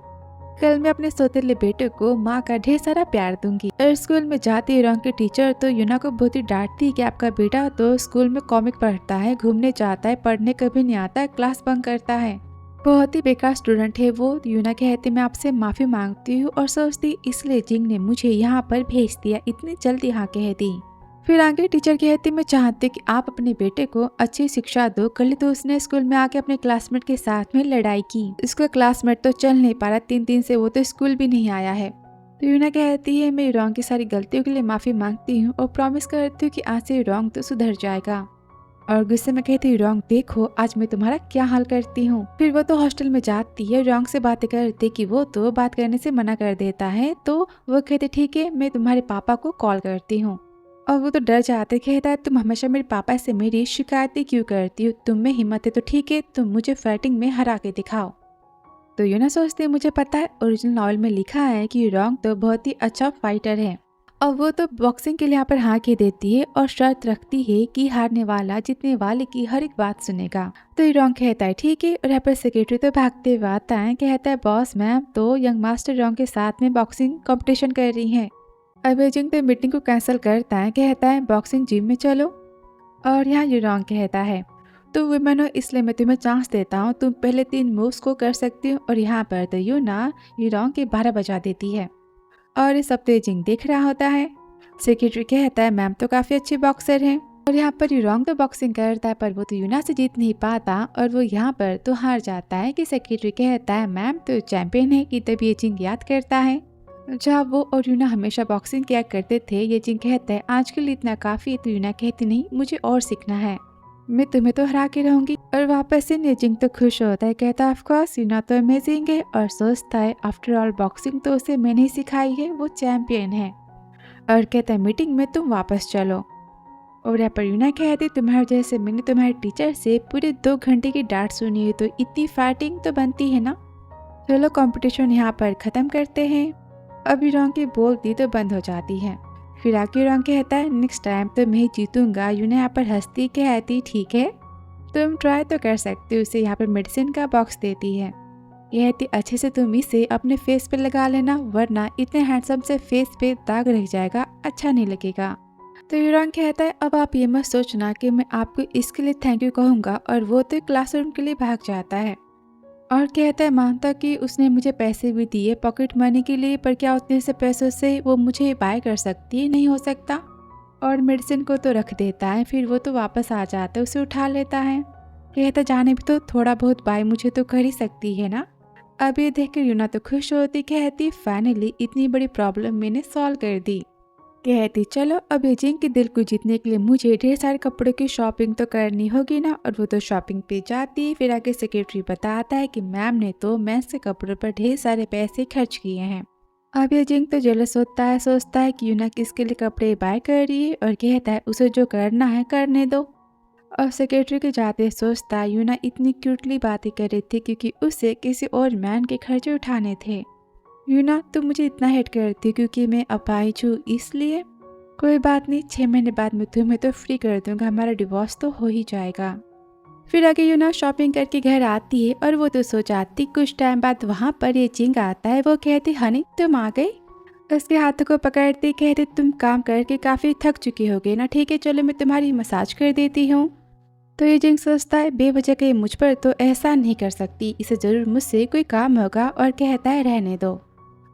कल मैं अपने सौतेले बेटे को माँ का ढेर सारा प्यार दूंगी। और स्कूल में जाती यूरोंग की टीचर तो यूना को बहुत ही डांटती कि आपका बेटा तो स्कूल में कॉमिक पढ़ता है, घूमने जाता है, पढ़ने कभी नहीं आता, क्लास बंक करता है, बहुत ही बेकार स्टूडेंट है वो। यूना कहती मैं आपसे माफी मांगती हूँ, और सोचती इसलिए जिंग ने मुझे यहाँ पर भेज दिया, इतनी जल्दी हाँ कह दी। फिर आगे टीचर कहती मैं चाहती कि आप अपने बेटे को अच्छी शिक्षा दो। कल तो उसने स्कूल में आके अपने क्लासमेट के साथ में लड़ाई की, उसका क्लासमेट तो चल नहीं पा रहा, 3 दिन से वो तो स्कूल भी नहीं आया है। तो यूना कहती है मैं यूरोंग की सारी गलतियों के लिए माफी मांगती हूँ और प्रॉमिस करती हूँ कि आज से यूरोंग तो सुधर जाएगा। और गुस्से में कहती यूरोंग देखो आज मैं तुम्हारा क्या हाल करती हूँ। फिर वो तो हॉस्टल में जाती है, यूरोंग से बातें करती कि वो तो बात करने से मना कर देता है। तो वो कहते ठीक है मैं तुम्हारे पापा को कॉल करती हूँ। और वो तो डर जाते, कहता है तुम हमेशा मेरे पापा से मेरी शिकायतें क्यों करती हो, तुम में हिम्मत है तो ठीक है तुम मुझे फाइटिंग में हरा के दिखाओ। तो यूना सोचती है मुझे पता है ओरिजिनल नॉवल में लिखा है कि यूरोंग तो बहुत ही अच्छा फाइटर है। और वो तो बॉक्सिंग के लिए यहाँ पर हाँ कह देती है और शर्त रखती है कि हारने वाला जीतने वाले की हर एक बात सुनेगा। तो यूरोंग कहता है ठीक है, और यहाँ पर सेक्रेटरी तो भागते हुए आता है, कहता है बॉस मैम तो यंग मास्टर यूरोंग के साथ में बॉक्सिंग कंपटीशन कर रही है। अब जिंग तो मीटिंग को कैंसिल करता है, कहता है बॉक्सिंग जिम में चलो। और यहाँ यूरोंग कहता है तो वुमेन हो इसलिए मैं तुम्हें चांस देता हूँ, तुम पहले 3 मूव्स को कर सकती हो। और यहाँ पर तो यूरोंग के 12 बजा देती है। और इस हफ्ते जिंग देख रहा होता है। सेक्रेटरी कहता है मैम तो काफी अच्छी बॉक्सर है। और यहाँ पर यूरोंग तो बॉक्सिंग करता है पर वो तो यूना से जीत नहीं पाता, और वो यहाँ पर तो हार जाता है। कि सेक्रेटरी कहता है मैम तो चैंपियन है कि तभी ये जिंग याद करता है जहाँ वो और यूना हमेशा बॉक्सिंग किया करते थे। ये जिंग कहता है आज के लिए इतना काफी है। तो यूना कहती नहीं मुझे और सीखना है, मैं तुम्हें तो हरा के रहूंगी। और वापस से ये जिंग तो खुश होता है, कहता है ऑफ कोर्स यूना तो अमेजिंग है। और सोचता है आफ्टर ऑल बॉक्सिंग तो उसे मैंने ही सिखाई है, वो चैंपियन है। और कहता है मीटिंग में तुम वापस चलो। और यहाँ पर यूना कहती तुम्हारे जैसे मैंने तुम्हारे टीचर से पूरे 2 घंटे की डांट सुनी है, तो इतनी फाइटिंग तो बनती है ना। चलो कंपटीशन यहाँ पर खत्म करते हैं। अब यूरोंग की बोलती तो बंद हो जाती है। फिर आके यूरोंग कहता है नेक्स्ट टाइम तो मैं ही जीतूंगा। यूना यहाँ पर हंसती कहती ठीक है तुम ट्राई तो कर सकते हो। उसे यहाँ पर मेडिसिन का बॉक्स देती है, कहती अच्छे से तुम इसे अपने फेस पे लगा लेना, वरना इतने हैंडसम से फेस पे दाग रह जाएगा, अच्छा नहीं लगेगा। तो यूरोंग कहता है अब आप ये मत सोचना कि मैं आपको इसके लिए थैंक यू कहूँगा। और वो तो क्लासरूम के लिए भाग जाता है और कहता है मानता कि उसने मुझे पैसे भी दिए पॉकेट मनी के लिए, पर क्या उतने से पैसों से वो मुझे बाय कर सकती है, नहीं हो सकता। और मेडिसिन को तो रख देता है। फिर वो तो वापस आ जाता है, उसे उठा लेता है, कहता जाने भी तो थोड़ा बहुत बाय मुझे तो कर ही सकती है ना। अब ये देख कर यूना तो खुश होती, कहती फाइनली इतनी बड़ी प्रॉब्लम मैंने सॉल्व कर दी। कहती चलो अब ये जिंग के दिल को जीतने के लिए मुझे ढेर सारे कपड़ों की शॉपिंग तो करनी होगी ना। और वो तो शॉपिंग पे जाती। फिर आगे सेक्रेटरी बताता है कि मैम ने तो मेंस के कपड़ों पर ढेर सारे पैसे खर्च किए हैं। अब ये जिंग तो जेलस होता है, सोचता है कि यूना किसके लिए कपड़े बाय कर रही है, और कहता है उसे जो करना है करने दो। और सेक्रेटरी के जाते सोचता है यूना इतनी क्यूटली बातें कर रही थी क्योंकि उसे किसी और मैन के खर्चे उठाने थे। यूना तुम मुझे इतना हेट करती क्योंकि मैं अपाहिज हूँ, इसलिए कोई बात नहीं, 6 महीने बाद मैं तुम्हें तो फ्री कर दूंगा, हमारा डिवोर्स तो हो ही जाएगा। फिर आगे यूना शॉपिंग करके घर आती है और वो तो सो जाती। कुछ टाइम बाद वहाँ पर ये जिंग आता है, वो कहती हनी तुम आ गई। उसके हाथों को पकड़ती कहती तुम काम करके काफ़ी थक चुकी होगे ना, ठीक है चलो मैं तुम्हारी मसाज कर देती हूँ। तो ये जिंग सोचता है बेवजह के मुझ पर तो एहसान नहीं कर सकती, इसे जरूर मुझसे कोई काम होगा, और कहता है रहने दो।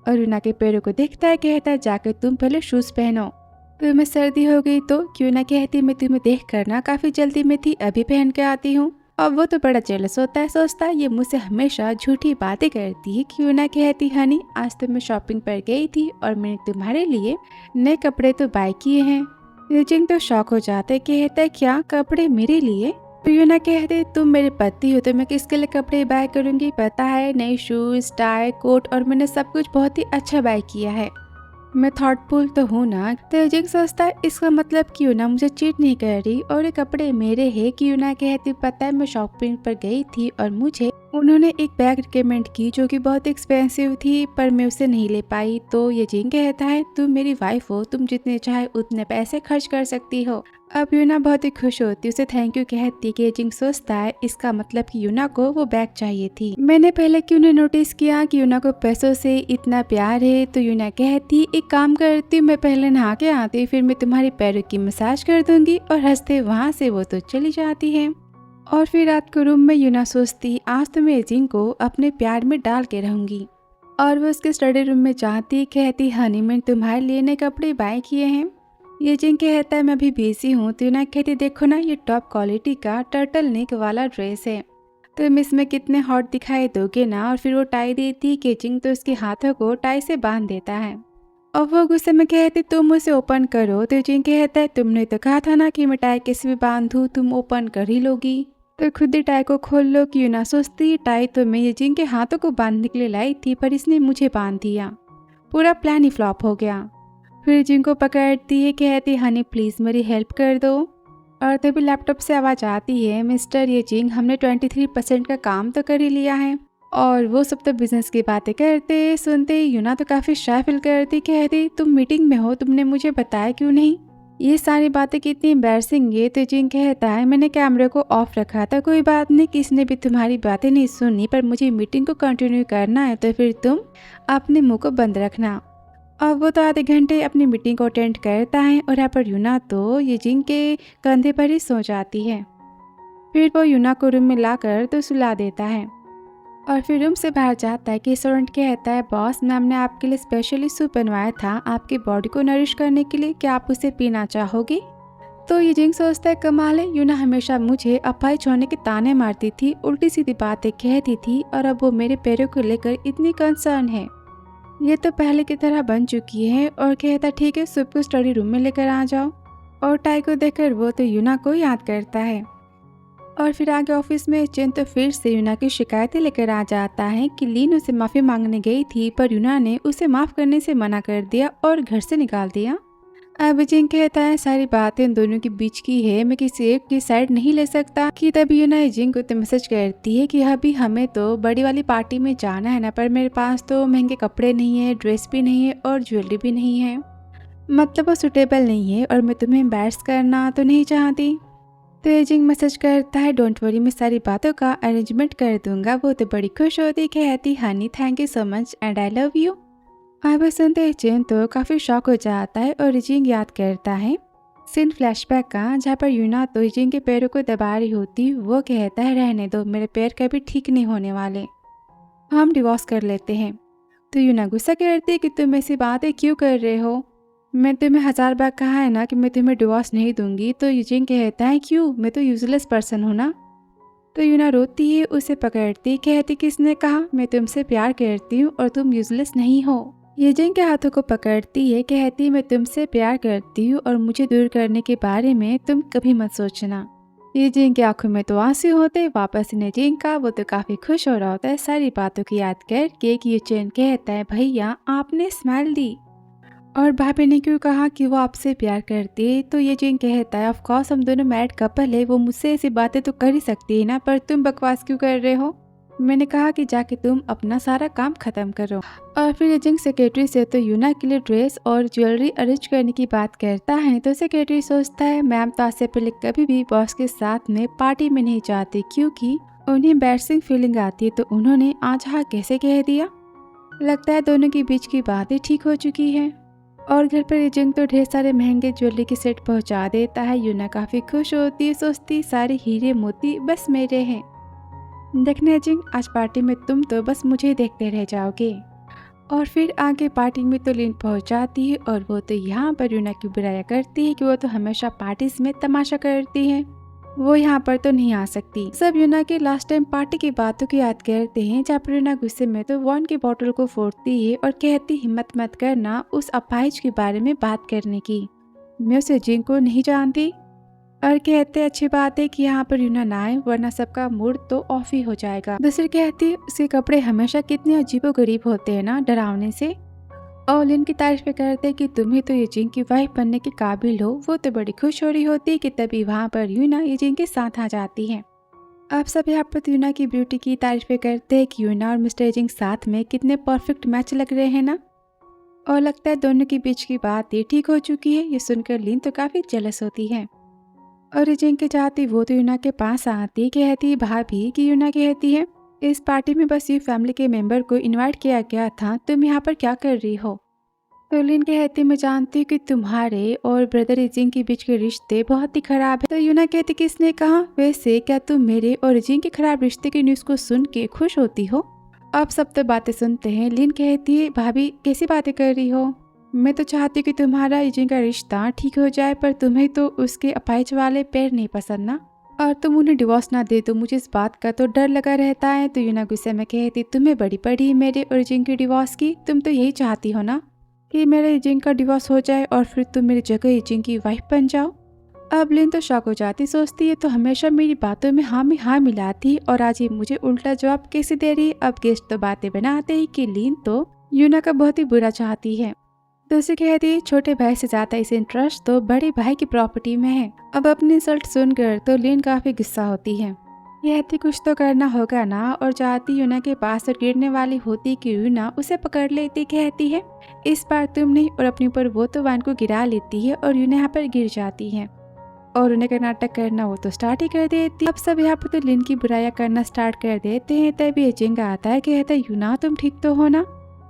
और यूना के पैरों को देखता है, कहता है जाकर तुम पहले शूज पहनो, तुम्हें सर्दी हो गई तो। क्यों ना कहती मैं तुम्हें देख कर ना काफी जल्दी में थी, अभी पहन के आती हूँ। और वो तो बड़ा जेलस होता है, सोचता है ये मुझसे हमेशा झूठी बातें करती है। क्यों ना कहती हनी आज तो मैं शॉपिंग पर गई थी और मैंने तुम्हारे लिए नए कपड़े तो बाय किए हैं। जिंग तो शॉक हो जाता है, कहता है क्या कपड़े मेरे लिए। तो यूना कहते तुम मेरे पति हो तो मैं किसके लिए कपड़े बाय करूंगी, पता है नई शूज टाई कोट और मैंने सब कुछ बहुत ही अच्छा बाय किया है, मैं थॉटफुल तो हूँ ना। तो जिंग सोचता है इसका मतलब कि यूना मुझे चीट नहीं कर रही और ये कपड़े मेरे हैं। कि यूना कहती पता है मैं शॉपिंग पर गई थी और मुझे उन्होंने एक बैग रिकमेंड की जो कि बहुत एक्सपेंसिव थी पर मैं उसे नहीं ले पाई। तो ये जिंग कहता है तुम मेरी वाइफ हो, तुम जितने चाहे उतने पैसे खर्च कर सकती हो। अब यूना बहुत ही खुश होती, उसे थैंक यू कहती कि जिंग सोचता है इसका मतलब कि यूना को वो बैग चाहिए थी। मैंने पहले क्यों नहीं नोटिस किया कि यूना को पैसों से इतना प्यार है। तो यूना कहती एक काम करती हूँ, मैं पहले नहा के आती फिर मैं तुम्हारी पैरों की मसाज कर दूंगी, और हंसते वहाँ से वो तो चली जाती है। और फिर रात को रूम में यूना सोचती आज तो मैं जिंग को अपने प्यार में डाल के रहूंगी। और वो उसके स्टडी रूम में जाती, कहती हनी मैंने तुम्हारे लिए नए कपड़े बाय किए हैं। ये जिंग कहता है मैं अभी बिजी हूँ। तो यूना कहती देखो ना ये टॉप क्वालिटी का टर्टल नेक वाला ड्रेस है, तुम इसमें कितने हॉट दिखाई दोगे ना। और फिर वो टाई देती कि जिंग तो उसके हाथों को टाई से बांध देता है और वो गुस्से में कहती तुम उसे ओपन करो। तो जिंग कहता है तुमने तो कहा था ना कि मैं टाई कैसे भी बांधूं, तुम ओपन कर ही लोगी, तो खुद ही टाई को खोल लो। कि यूना सोचती टाई तो मैं ये जिंग के हाथों को बांधने के लिए लाई थी पर इसने मुझे बांध दिया, पूरा प्लान ही फ्लॉप हो गया। फिर जिंग को पकड़ती है, कहती हनी प्लीज मेरी हेल्प कर दो। और तभी लैपटॉप से आवाज आती है मिस्टर ये जिंग हमने 23% का काम तो कर ही लिया है। और वो सब तो बिजनेस की बातें करते सुनते यूना तो काफी शाय फील करती, कहती तुम मीटिंग में हो तुमने मुझे बताया क्यों नहीं, ये सारी बातें कितनी एम्बैरसिंग है। तो जिंग कहता है मैंने कैमरे को ऑफ रखा था, कोई बात नहीं, किसी ने भी तुम्हारी बातें नहीं सुनी, पर मुझे मीटिंग को कंटिन्यू करना है तो फिर तुम अपने मुंह को बंद रखना। और वो तो आधे घंटे अपनी मीटिंग को अटेंड करता है और यहाँ पर यूना तो ये जिंग के कंधे पर ही सो जाती है। फिर वो यूना को रूम में लाकर तो सुला देता है और फिर रूम से बाहर जाता है कि स्टूडेंट कहता है बॉस मैम ने आपके लिए स्पेशली सूप बनवाया था आपकी बॉडी को नरिश करने के लिए, क्या आप उसे पीना चाहोगे। तो ये जिंग सोचता है कमाल है, यूना हमेशा मुझे अपाहिज होने के ताने मारती थी, उल्टी सीधी बातें कहती थी और अब वो मेरे पैरों को लेकर इतनी कंसर्न है, ये तो पहले की तरह बन चुकी है। और कहता ठीक है सूप को स्टडी रूम में लेकर आ जाओ। और टाई को देखकर वो तो यूना को याद करता है। और फिर आगे ऑफिस में चेन तो फिर से यूना की शिकायतें लेकर आ जाता है कि लीन उसे माफ़ी मांगने गई थी पर यूना ने उसे माफ़ करने से मना कर दिया और घर से निकाल दिया। अब जिंग कहता है सारी बातें इन दोनों के बीच की है, मैं किसी एक की साइड नहीं ले सकता। कि तभी यूना जिंग को तो मैसेज करती है कि अभी हमें तो बड़ी वाली पार्टी में जाना है ना, पर मेरे पास तो महंगे कपड़े नहीं है, ड्रेस भी नहीं है और ज्वेलरी भी नहीं है, मतलब वो सुटेबल नहीं है और मैं तुम्हें एम्बैरस करना तो नहीं चाहती। तो जिंग मैसेज करता है डोंट वरी मैं सारी बातों का अरेंजमेंट कर दूंगा। वो तो बड़ी खुश होती, कहती Honey thank you so much and I love you. अब सुनते जिंग तो काफ़ी शॉक हो जाता है और जिंग याद करता है सीन फ्लैशबैक का जहाँ पर यूना तो जिंग के पैरों को दबा रही होती, वो कहता है रहने दो मेरे पैर कभी ठीक नहीं होने वाले, हम डिवोर्स कर लेते हैं। तो यूना गुस्सा करती कि तुम ऐसी बातें क्यों कर रहे हो, मैं तुम्हें 1000 बार कहा है ना कि मैं तुम्हें डिवोर्स नहीं दूंगी। तो जिंग कहता है क्यों, मैं तो यूजलेस पर्सन हूँ ना। तो यूना रोती है, उसे पकड़ती, कहती किसने कहा, मैं तुमसे प्यार करती हूँ और तुम यूजलेस नहीं हो। ये जिंग के हाथों को पकड़ती है, कहती मैं तुमसे प्यार करती हूँ और मुझे दूर करने के बारे में तुम कभी मत सोचना। ये जिंग की आंखों में तो आंसू होते, वापस इन्हें जिंग का वो तो काफी खुश हो रहा होता है सारी बातों की याद करके। कि ये चैन कहता है भैया आपने स्माइल दी और भाभी ने क्यों कहा कि वो आपसे प्यार करती है। तो ये जिंग कहता है ऑफ कोर्स हम दोनों मैरिड कपल है, वो मुझसे ऐसी बातें तो कर ही सकती है ना, पर तुम बकवास क्यों कर रहे हो, मैंने कहा कि जाके तुम अपना सारा काम खत्म करो। और फिर ये जिंग सेक्रेटरी से तो यूना के लिए ड्रेस और ज्वेलरी अरेंज करने की बात करता है। तो सेक्रेटरी सोचता है मैम तो आज से पहले कभी भी बॉस के साथ में पार्टी में नहीं जाती क्योंकि उन्हें एम्बैरसिंग फीलिंग आती है, तो उन्होंने आज हाँ कैसे कह दिया। लगता है दोनों के बीच की बातें ठीक हो चुकी है। और घर पर जिंग तो ढेर सारे महंगे ज्वेलरी के सेट पहुंचा देता है। यूना काफी खुश होती है, सोचती सारे हीरे मोती बस मेरे हैं। देखने जिंग आज पार्टी में तुम तो बस मुझे देखते रह जाओगे। और फिर आगे पार्टी में तो लीन पहुंच जाती है और वो तो यहाँ पर यूना की बुराई करती है कि वो तो हमेशा पार्टीज में तमाशा करती है, वो यहाँ पर तो नहीं आ सकती। सब यूना के लास्ट टाइम पार्टी की बातों की याद करते हैं जहाँ पर यूना गुस्से में तो वाइन की बोतल को फोड़ती है और कहती हिम्मत मत करना उस अपाहिज के बारे में बात करने की, मैं उसे जिंग को नहीं जानती। और कहते अच्छी बात है कि यहाँ पर यूना ना आए वरना सबका मूड तो ऑफ ही हो जाएगा। दूसरी कहती उसके कपड़े हमेशा कितने अजीबोगरीब होते हैं ना, डरावने से। और लिन की तारीफ करते कि तुम ही तो ये जिंग की वाइफ बनने के काबिल हो। वो तो बड़ी खुश हो रही होती है कि तभी वहाँ पर यूना ये जिंग के साथ आ जाती है। अब सब यहाँ पर यूना की ब्यूटी की तारीफें करते हैं कि यूना और मिस्टर जिंग साथ में कितने परफेक्ट मैच लग रहे हैं ना। और लगता है दोनों के बीच की बात ये ठीक हो चुकी है। ये सुनकर लिन तो काफी जेलस होती है और जिंग के चाहती वो तो यूना के पास आती कहती भाभी कि यूना कहती है इस पार्टी में बस ये फैमिली के मेंबर को इनवाइट किया गया था, तुम यहाँ पर क्या कर रही हो। तो लिन कहती मैं जानती हूँ कि तुम्हारे और ब्रदर जिंग के बीच के रिश्ते बहुत ही खराब है। तो यूना कहती किसने कहा, वैसे क्या तुम मेरे और जिंग के खराब रिश्ते की न्यूज को सुन के खुश होती हो। अब सब तो बातें सुनते हैं। लिन कहती है भाभी कैसी बातें कर रही हो, मैं तो चाहती हूँ कि तुम्हारा जिंग का रिश्ता ठीक हो जाए, पर तुम्हें तो उसके अपाइज वाले पैर नहीं पसंद ना, और तुम उन्हें डिवोर्स ना दे तो मुझे इस बात का तो डर लगा रहता है। तो यूना गुस्से में कहती तुम्हें बड़ी पड़ी मेरे और जिंग की डिवोर्स की, तुम तो यही चाहती हो ना कि मेरे जिंग का डिवोर्स हो जाए और फिर तुम मेरी जगह जिंग की वाइफ बन जाओ। अब लिन तो शॉक हो जाती, सोचती है तो हमेशा मेरी बातों में हाँ मिलाती और आज ये मुझे उल्टा जवाब कैसे दे रही है। अब गेस्ट तो बातें बनाते ही कि लिन तो यूना का बहुत ही बुरा चाहती है। दूसरी कहती है छोटे भाई से ज्यादा इसे इंटरेस्ट तो बड़े भाई की प्रॉपर्टी में है। अब अपनी इंसल्ट सुनकर तो लिन काफी गुस्सा होती है। कहती कुछ तो करना होगा ना, और जाती यूना के पास और गिरने वाली होती कि यूना उसे पकड़ लेती। कहती है इस बार तुम नहीं, और अपने ऊपर वो तो वान को गिरा लेती है और यूना यहाँ पर गिर जाती है और उन्हें का नाटक करना वो तो स्टार्ट ही कर देती। अब सब यहाँ पर तो लिन की बुराइयां करना स्टार्ट कर देते हैं। तभी जिंग आता है, कहता है यूना तुम ठीक तो हो ना।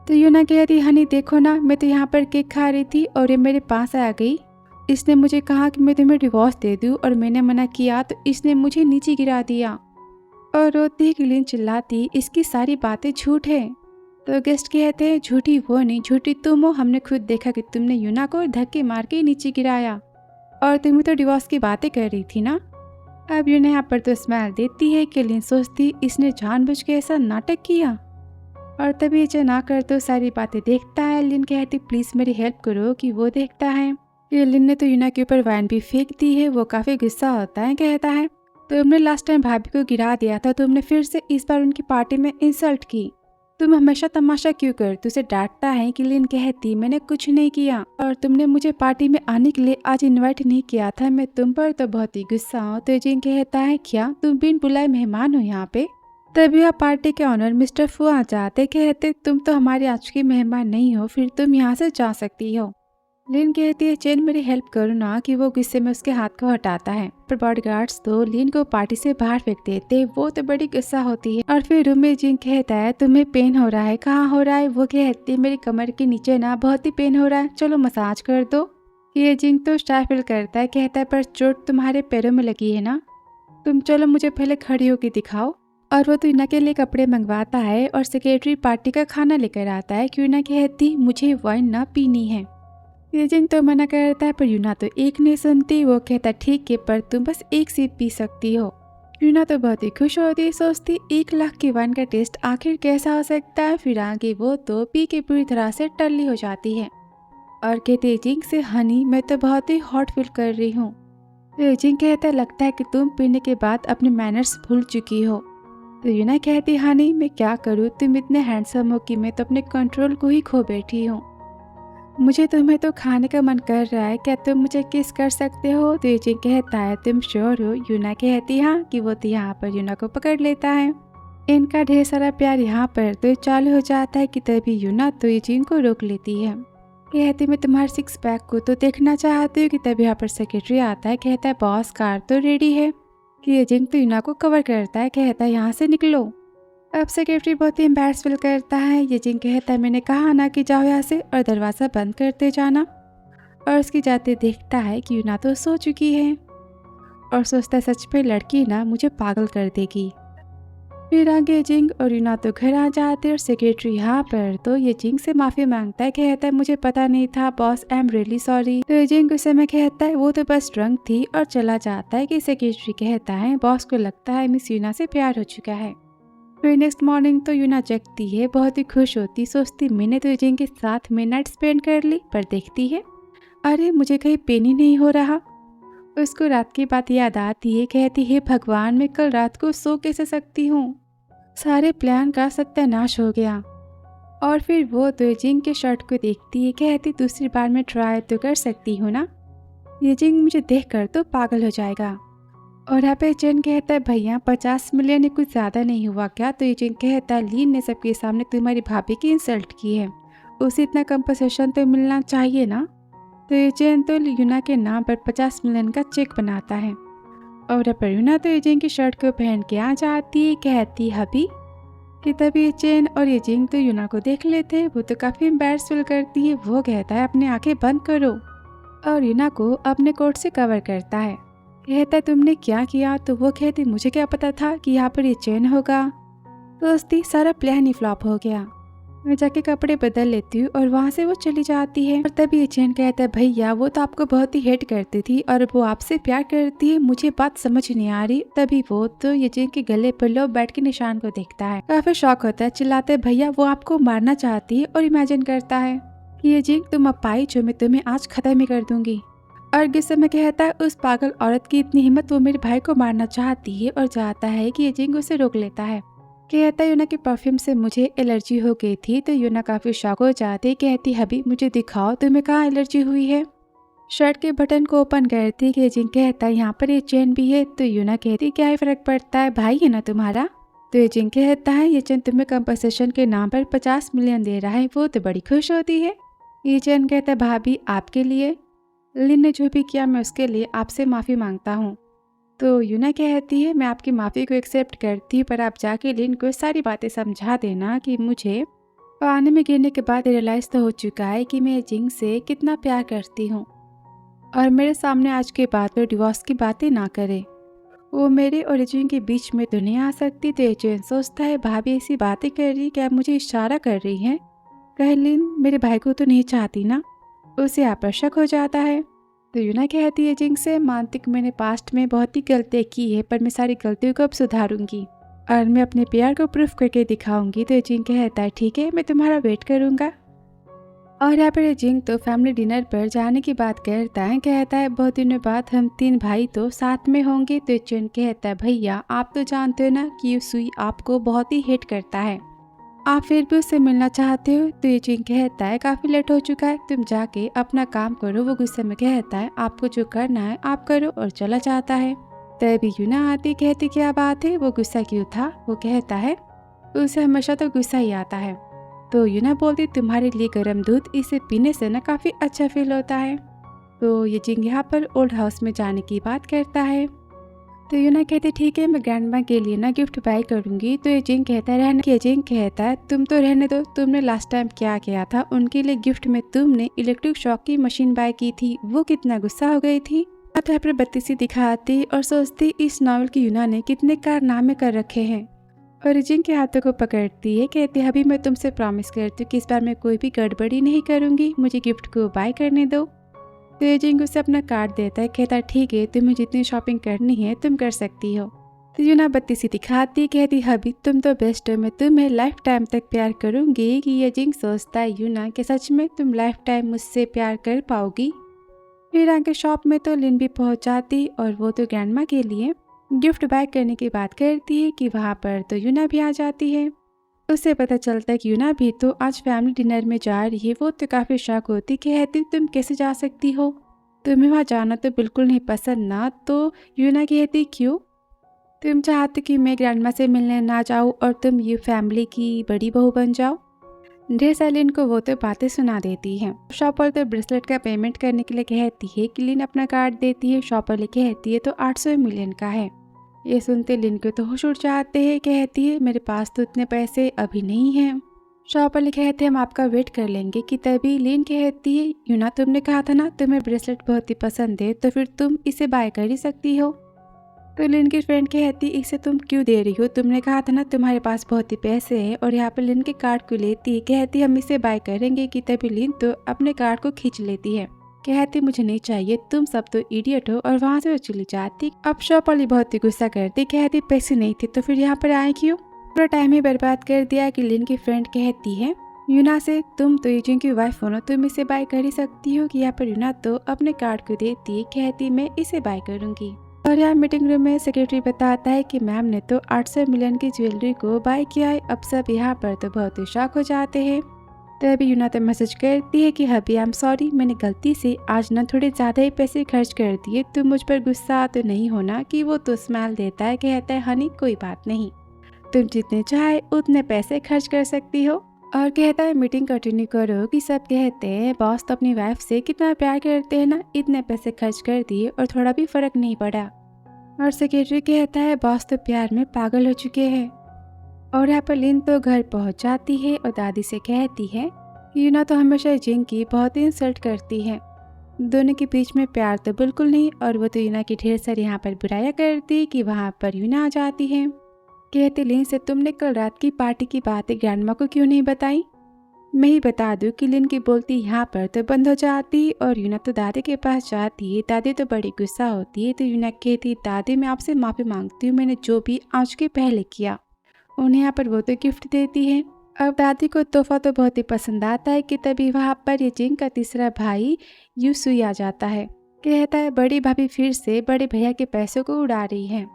तो यूना कहती हनी देखो ना, मैं तो यहाँ पर केक खा रही थी और ये मेरे पास आ गई। इसने मुझे कहा कि मैं तुम्हें डिवोर्स दे दूँ और मैंने मना किया तो इसने मुझे नीचे गिरा दिया। और रोती कि लिन चिल्लाती इसकी सारी बातें झूठ है। तो गेस्ट कहते हैं झूठी वो नहीं, झूठी तुम हो। हमने खुद देखा कि तुमने यूना को धक्के मार के नीचे गिराया और तुम्हें तो डिवोर्स की बातें कर रही थी ना। अब यूना यहाँ पर तो स्माइल देती है कि लिन सोचती इसने जानबूझ के ऐसा नाटक किया। और तभी जो ना कर तो सारी बातें देखता है। लिन कहती प्लीज मेरी हेल्प करो कि वो देखता है कि लिन ने तो यूना के ऊपर वाइन भी फेंक दी है। वो काफी गुस्सा होता है, कहता है तुमने लास्ट टाइम भाभी को गिरा दिया था, तुमने फिर से इस बार उनकी पार्टी में इंसल्ट की, तुम हमेशा तमाशा क्यों करती। उसे डांटता है कि लिन कहती मैंने कुछ नहीं किया और तुमने मुझे पार्टी में आने के लिए आज इन्वाइट नहीं किया था, मैं तुम पर तो बहुत ही गुस्सा हूँ। तो जिन कहता है क्या तुम बिन बुलाए मेहमान हो यहाँ पे। तभी वह पार्टी के ऑनर मिस्टर फू आ जाते, कहते तुम तो हमारे आज की मेहमान नहीं हो, फिर तुम यहाँ से जा सकती हो। लिन कहती है चेन मेरी हेल्प करो ना, कि वो गुस्से में उसके हाथ को हटाता है। पर बॉडीगार्ड्स तो लिन को पार्टी से बाहर फेंक देते। वो तो बड़ी गुस्सा होती है और फिर रूम में जिन कहता है तुम्हें पेन हो रहा है, कहाँ हो रहा है। वो कहती है मेरी कमर के नीचे ना बहुत ही पेन हो रहा है, चलो मसाज कर दो। ये जिंग तो स्टाइल फील करता है, कहता है पर चोट तुम्हारे पैरों में लगी है ना, तुम चलो मुझे पहले खड़ी होकर दिखाओ। और वो तो यूना के लिए कपड़े मंगवाता है और सेक्रेटरी पार्टी का खाना लेकर आता है कि यूना कहती मुझे वाइन ना पीनी है। ये जिंग तो मना करता है पर यूना तो एक नहीं सुनती। वो कहता ठीक है पर तुम बस एक सिप पी सकती हो। यूना तो बहुत ही खुश होती, सोचती 1 लाख की वाइन का टेस्ट आखिर कैसा हो सकता है। फिर आगे वो तो पी के पूरी तरह से टल्ली हो जाती है और कहती जिंग से हनी मैं तो बहुत ही हॉट फील कर रही हूँ। जिंग कहता लगता है कि तुम पीने के बाद अपने मैनर्स भूल चुकी हो। तो यूना कहती हनी मैं क्या करूँ, तुम इतने हैंडसम हो कि मैं तो अपने कंट्रोल को ही खो बैठी हूँ। मुझे तुम्हें तो खाने का मन कर रहा है, क्या तुम मुझे किस कर सकते हो। तो जिंग कहता है तुम श्योर हो। यूना कहती हाँ, कि वो तो यहाँ पर यूना को पकड़ लेता है। इनका ढेर सारा प्यार यहाँ पर तो चालू हो जाता है कि तभी यूना तो जिंग को रोक लेती है। कहती मैं तुम्हारे 6 पैक को तो देखना चाहती हूँ। कि तभी यहाँ पर सेक्रेटरी आता है, कहता है बॉस कार तो रेडी है। कि ये जिंग तो यूना को कवर करता है, कहता है यहाँ से निकलो। अब सेक्रेटरी बहुत ही एम्बैरेस फील करता है। ये जिंग कहता है मैंने कहा ना कि जाओ यहाँ से और दरवाज़ा बंद करते जाना। और उसकी जाते देखता है कि यूना तो सो चुकी है और सोचता है सच में लड़की ना मुझे पागल कर देगी। फिर आगे जिंग और यूना तो घर आ जाते और सेक्रेटरी यहाँ पर तो ये जिंग से माफ़ी मांगता है, कहता है मुझे पता नहीं था boss, I am really sorry. तो जिंग उस समय कहता है वो तो बस ड्रंक थी और चला जाता है। कि सेक्रेटरी कहता है बॉस को लगता है मिस यूना से प्यार हो चुका है। फिर नेक्स्ट मॉर्निंग तो यूना जगती है, बहुत ही खुश होती, सोचती मैंने तो जिंग के साथ मिडनाइट स्पेंड कर ली। पर देखती है अरे मुझे कहीं पेन ही नहीं हो रहा। उसको रात की बात याद आती है। कहती है भगवान, मैं कल रात को सो कैसे सकती हूँ, सारे प्लान का सत्यानाश हो गया। और फिर वो तो जिंग के शर्ट को देखती है। कहती दूसरी बार मैं ट्राई तो कर सकती हूँ ना, ये जिंग मुझे देखकर तो पागल हो जाएगा। और यहाँ पे जिन कहता है भैया 50 मिलियन ये कुछ ज़्यादा नहीं हुआ क्या? तो ये जिन कहता है लीन ने सबके सामने तुम्हारी भाभी की इंसल्ट की है, उसे इतना कंपनसेशन तो मिलना चाहिए ना। तो ये जिन तो यूना के नाम पर 50 मिलियन का चेक बनाता है। और यहाँ पर यूना तो ये जिन की शर्ट को पहन के आ जाती है। कहती हबी कि तभी ये चेन और ये जिंग तो यूना को देख लेते हैं। वो तो काफ़ी एम्बैरस फील करती है। वो कहता है अपनी आंखें बंद करो और यूना को अपने कोट से कवर करता है। कहता है तुमने क्या किया? तो वो कहती मुझे क्या पता था कि यहाँ पर ये चेन होगा। दोस्ती सारा प्लान ही फ्लॉप हो गया। मैं जाके कपड़े बदल लेती हूँ और वहाँ से वो चली जाती है। और तभी ये चेन कहता है भैया वो तो आपको बहुत ही हेट करती थी और वो आपसे प्यार करती है, मुझे बात समझ नहीं आ रही। तभी वो तो ये चेन के गले पर लो बैट के निशान को देखता है। काफी शौक होता है, चिल्लाते है भैया वो आपको मारना चाहती है और इमेजिन करता है कि ये जिंग तुम अब पाई जो मैं तुम्हें आज खत्म ही कर दूंगी। और गुस्से में कहता है उस पागल औरत की इतनी हिम्मत, वो मेरे भाई को मारना चाहती है। और चाहता है कि ये जिंग उसे रोक लेता है। कहता है यूना के परफ्यूम से मुझे एलर्जी हो गई थी। तो यूना काफी शॉक हो जाती। कहती हबी मुझे दिखाओ तुम्हें कहाँ एलर्जी हुई है। शर्ट के बटन को ओपन करती कि जिंग कहता है यहाँ पर ये चेन भी है। तो यूना कहती क्या ही फर्क पड़ता है, भाई है ना तुम्हारा। तो ये जिंग कहता है ये चेन तुम्हें कंपनसेशन के नाम पर 50 मिलियन दे रहा है, वो तो बड़ी खुश होती है। ये चेन कहता है भाभी आपके लिए, लिन ने जो भी किया मैं उसके लिए आपसे माफ़ी मांगता हूँ। तो यूना कहती है मैं आपकी माफ़ी को एक्सेप्ट करती हूँ, पर आप जाके लिन को सारी बातें समझा देना कि मुझे पानी में गिरने के बाद रियलाइज़ तो हो चुका है कि मैं जिंग से कितना प्यार करती हूँ। और मेरे सामने आज के बाद वो डिवोर्स की बातें ना करे। वो मेरे और जिंग के बीच में तो नहीं आ सकती। तो एजेंट सोचता है भाभी ऐसी बातें कर रही, क्या मुझे इशारा कर रही है? कहीं लिन मेरे भाई को तो नहीं चाहती ना। उसे यहाँ पर शक हो जाता है। तो यूना कहती है जिंग से मानती मैंने पास्ट में बहुत ही गलतियाँ की है, पर मैं सारी गलतियों को अब सुधारूंगी और मैं अपने प्यार को प्रूफ करके दिखाऊंगी। तो जिंग कहता है ठीक है मैं तुम्हारा वेट करूंगा। और यहाँ पर जिंग तो फैमिली डिनर पर जाने की बात करता है। कहता है बहुत दिनों बाद हम 3 भाई तो साथ में होंगे। तो जिंग कहता है भैया आप तो जानते हो ना कि सुई आपको बहुत ही हेट करता है, आप फिर भी उससे मिलना चाहते हो। तो ये जिंग कहता है काफी लेट हो चुका है, तुम जाके अपना काम करो। वो गुस्से में कहता है आपको जो करना है आप करो, और चला जाता है। तभी यूना आती कहती क्या बात है, वो गुस्सा क्यों था? वो कहता है उसे हमेशा तो गुस्सा ही आता है। तो यूना बोलती तुम्हारे लिए गर्म दूध, इसे पीने से ना काफी अच्छा फील होता है। तो ये जिंग यहाँ पर ओल्ड हाउस में जाने की बात करता है। तो यूना कहती ठीक है मैं ग्रैंडमा के लिए ना गिफ्ट बाय करूंगी। तो ये जिंग कहता है रहने। ये जिंग कहता है तुम तो रहने दो, तुमने लास्ट टाइम क्या किया था, उनके लिए गिफ्ट में तुमने इलेक्ट्रिक शॉक की मशीन बाय की थी, वो कितना गुस्सा हो गई थी। अब यहाँ पर बत्तीसी दिखाती और सोचती इस नॉवल की यूना ने कितने कारनामे कर रखे हैं। और जिंग के हाथों को पकड़ती है। कहती है अभी मैं तुमसे प्रॉमिस करती हूँ कि इस बार मैं कोई भी गड़बड़ी नहीं करूंगी, मुझे गिफ्ट को बाय करने दो। तो ये जिंग उसे अपना कार्ड देता है। कहता है ठीक है तुम्हें जितनी शॉपिंग करनी है तुम कर सकती हो। तो यूना बत्तीसी दिखाती। कहती हबी तुम तो बेस्ट हो, मैं तुम्हें लाइफ टाइम तक प्यार करूंगी। कि ये जिंग सोचता है यूना कि सच में तुम लाइफ टाइम मुझसे प्यार कर पाओगी। फिर आगे शॉप में तो लिन भी पहुंच जाती और वो तो ग्रैंडमा के लिए गिफ्ट बाय करने की बात करती है कि वहाँ पर तो यूना भी आ जाती है। उसे पता चलता है कि यूना भी तो आज फैमिली डिनर में जा रही है। वो तो काफ़ी शॉक होती, कहती तुम कैसे जा सकती हो, तुम्हें वहाँ जाना तो बिल्कुल नहीं पसंद ना। तो यूना कहती क्यों, तुम चाहते कि मैं ग्रैंडमा से मिलने ना जाऊँ और तुम ये फैमिली की बड़ी बहू बन जाओ। ढेर सारी लिन को वो तो बातें सुना देती है। शॉप वाले तो ब्रेसलेट का पेमेंट करने के लिए कहती है कि लिन अपना कार्ड देती है। शॉप वाले कहती है तो 800 मिलियन का है। ये सुनते लिन के तो होश उड़ जाते हैं। कहती है मेरे पास तो इतने पैसे अभी नहीं हैं। शॉप वाले कहते हैं हम आपका वेट कर लेंगे। कि तभी लिन कहती है यूना तुमने कहा था ना तुम्हें ब्रेसलेट बहुत ही पसंद है, तो फिर तुम इसे बाय कर ही सकती हो। तो लिन की फ्रेंड कहती इसे तुम क्यों दे रही हो, तुमने कहा था ना तुम्हारे पास बहुत ही पैसे हैं। और यहाँ पर लिन के कार्ड को लेती है। कहती हम इसे बाय करेंगे। कि तभी लिन तो अपने कार्ड को खींच लेती है। कहती मुझे नहीं चाहिए, तुम सब तो इडियट हो, और वहाँ से वो चली जाती। अब शॉप वाली बहुत ही गुस्सा करती। कहती पैसे नहीं थे तो फिर यहाँ पर आए क्यों, पूरा टाइम ही बर्बाद कर दिया। कि लिन की फ्रेंड कहती है यूना से, तुम तो यूजिन की वाइफ हो ना, तुम इसे बाय कर ही सकती हो। कि यहाँ पर यूना तो अपने कार्ड को देती कहती मैं इसे बाय करूंगी। और यहाँ मीटिंग रूम में सेक्रेटरी बताता है कि मैम ने तो 800 मिलियन की ज्वेलरी को बाय किया है। अब सब यहाँ पर तो बहुत ही शॉक हो जाते हैं। तभी यूना तो मैसेज करती है कि हबी आई एम सॉरी, मैंने गलती से आज ना थोड़े ज़्यादा ही पैसे खर्च कर दिए। तुम मुझ पर गुस्सा तो नहीं होना। कि वो तो स्माइल देता है, कहता है हनी कोई बात नहीं, तुम जितने चाहे उतने पैसे खर्च कर सकती हो। और कहता है मीटिंग कंटिन्यू करो। कि सब कहते हैं बॉस तो अपनी वाइफ से कितना प्यार करते हैं ना, इतने पैसे खर्च कर दिए और थोड़ा भी फर्क नहीं पड़ा। और सेक्रेटरी कहता है बॉस तो प्यार में पागल हो चुके हैं। और यहाँ पर लिन तो घर पहुंच जाती है और दादी से कहती है कि यूना तो हमेशा जिन की बहुत ही इंसल्ट करती है, दोनों के बीच में प्यार तो बिल्कुल नहीं। और वो तो यूना की ढेर सारी यहाँ पर बुराइयां करती कि वहाँ पर यूना आ जाती है। कहते लिन से तुमने कल रात की पार्टी की बातें ग्रैंडमा को क्यों नहीं बताई। मैं ही बता दूं कि लिन की बोलती यहाँ पर तो बंद हो जाती और यूना तो दादी के पास जाती है। दादी तो बड़ी गुस्सा होती है। तो यूना कहती दादी मैं आपसे माफ़ी मांगती हूँ, मैंने जो भी आज के पहले किया। उन्हें यहाँ पर वो तो गिफ्ट देती है। अब दादी को तोहफा तो बहुत ही पसंद आता है कि तभी वहाँ पर ये जिंग का तीसरा भाई यूसुई आ जाता है। कहता है बड़ी भाभी फिर से बड़े भैया के पैसों को उड़ा रही है।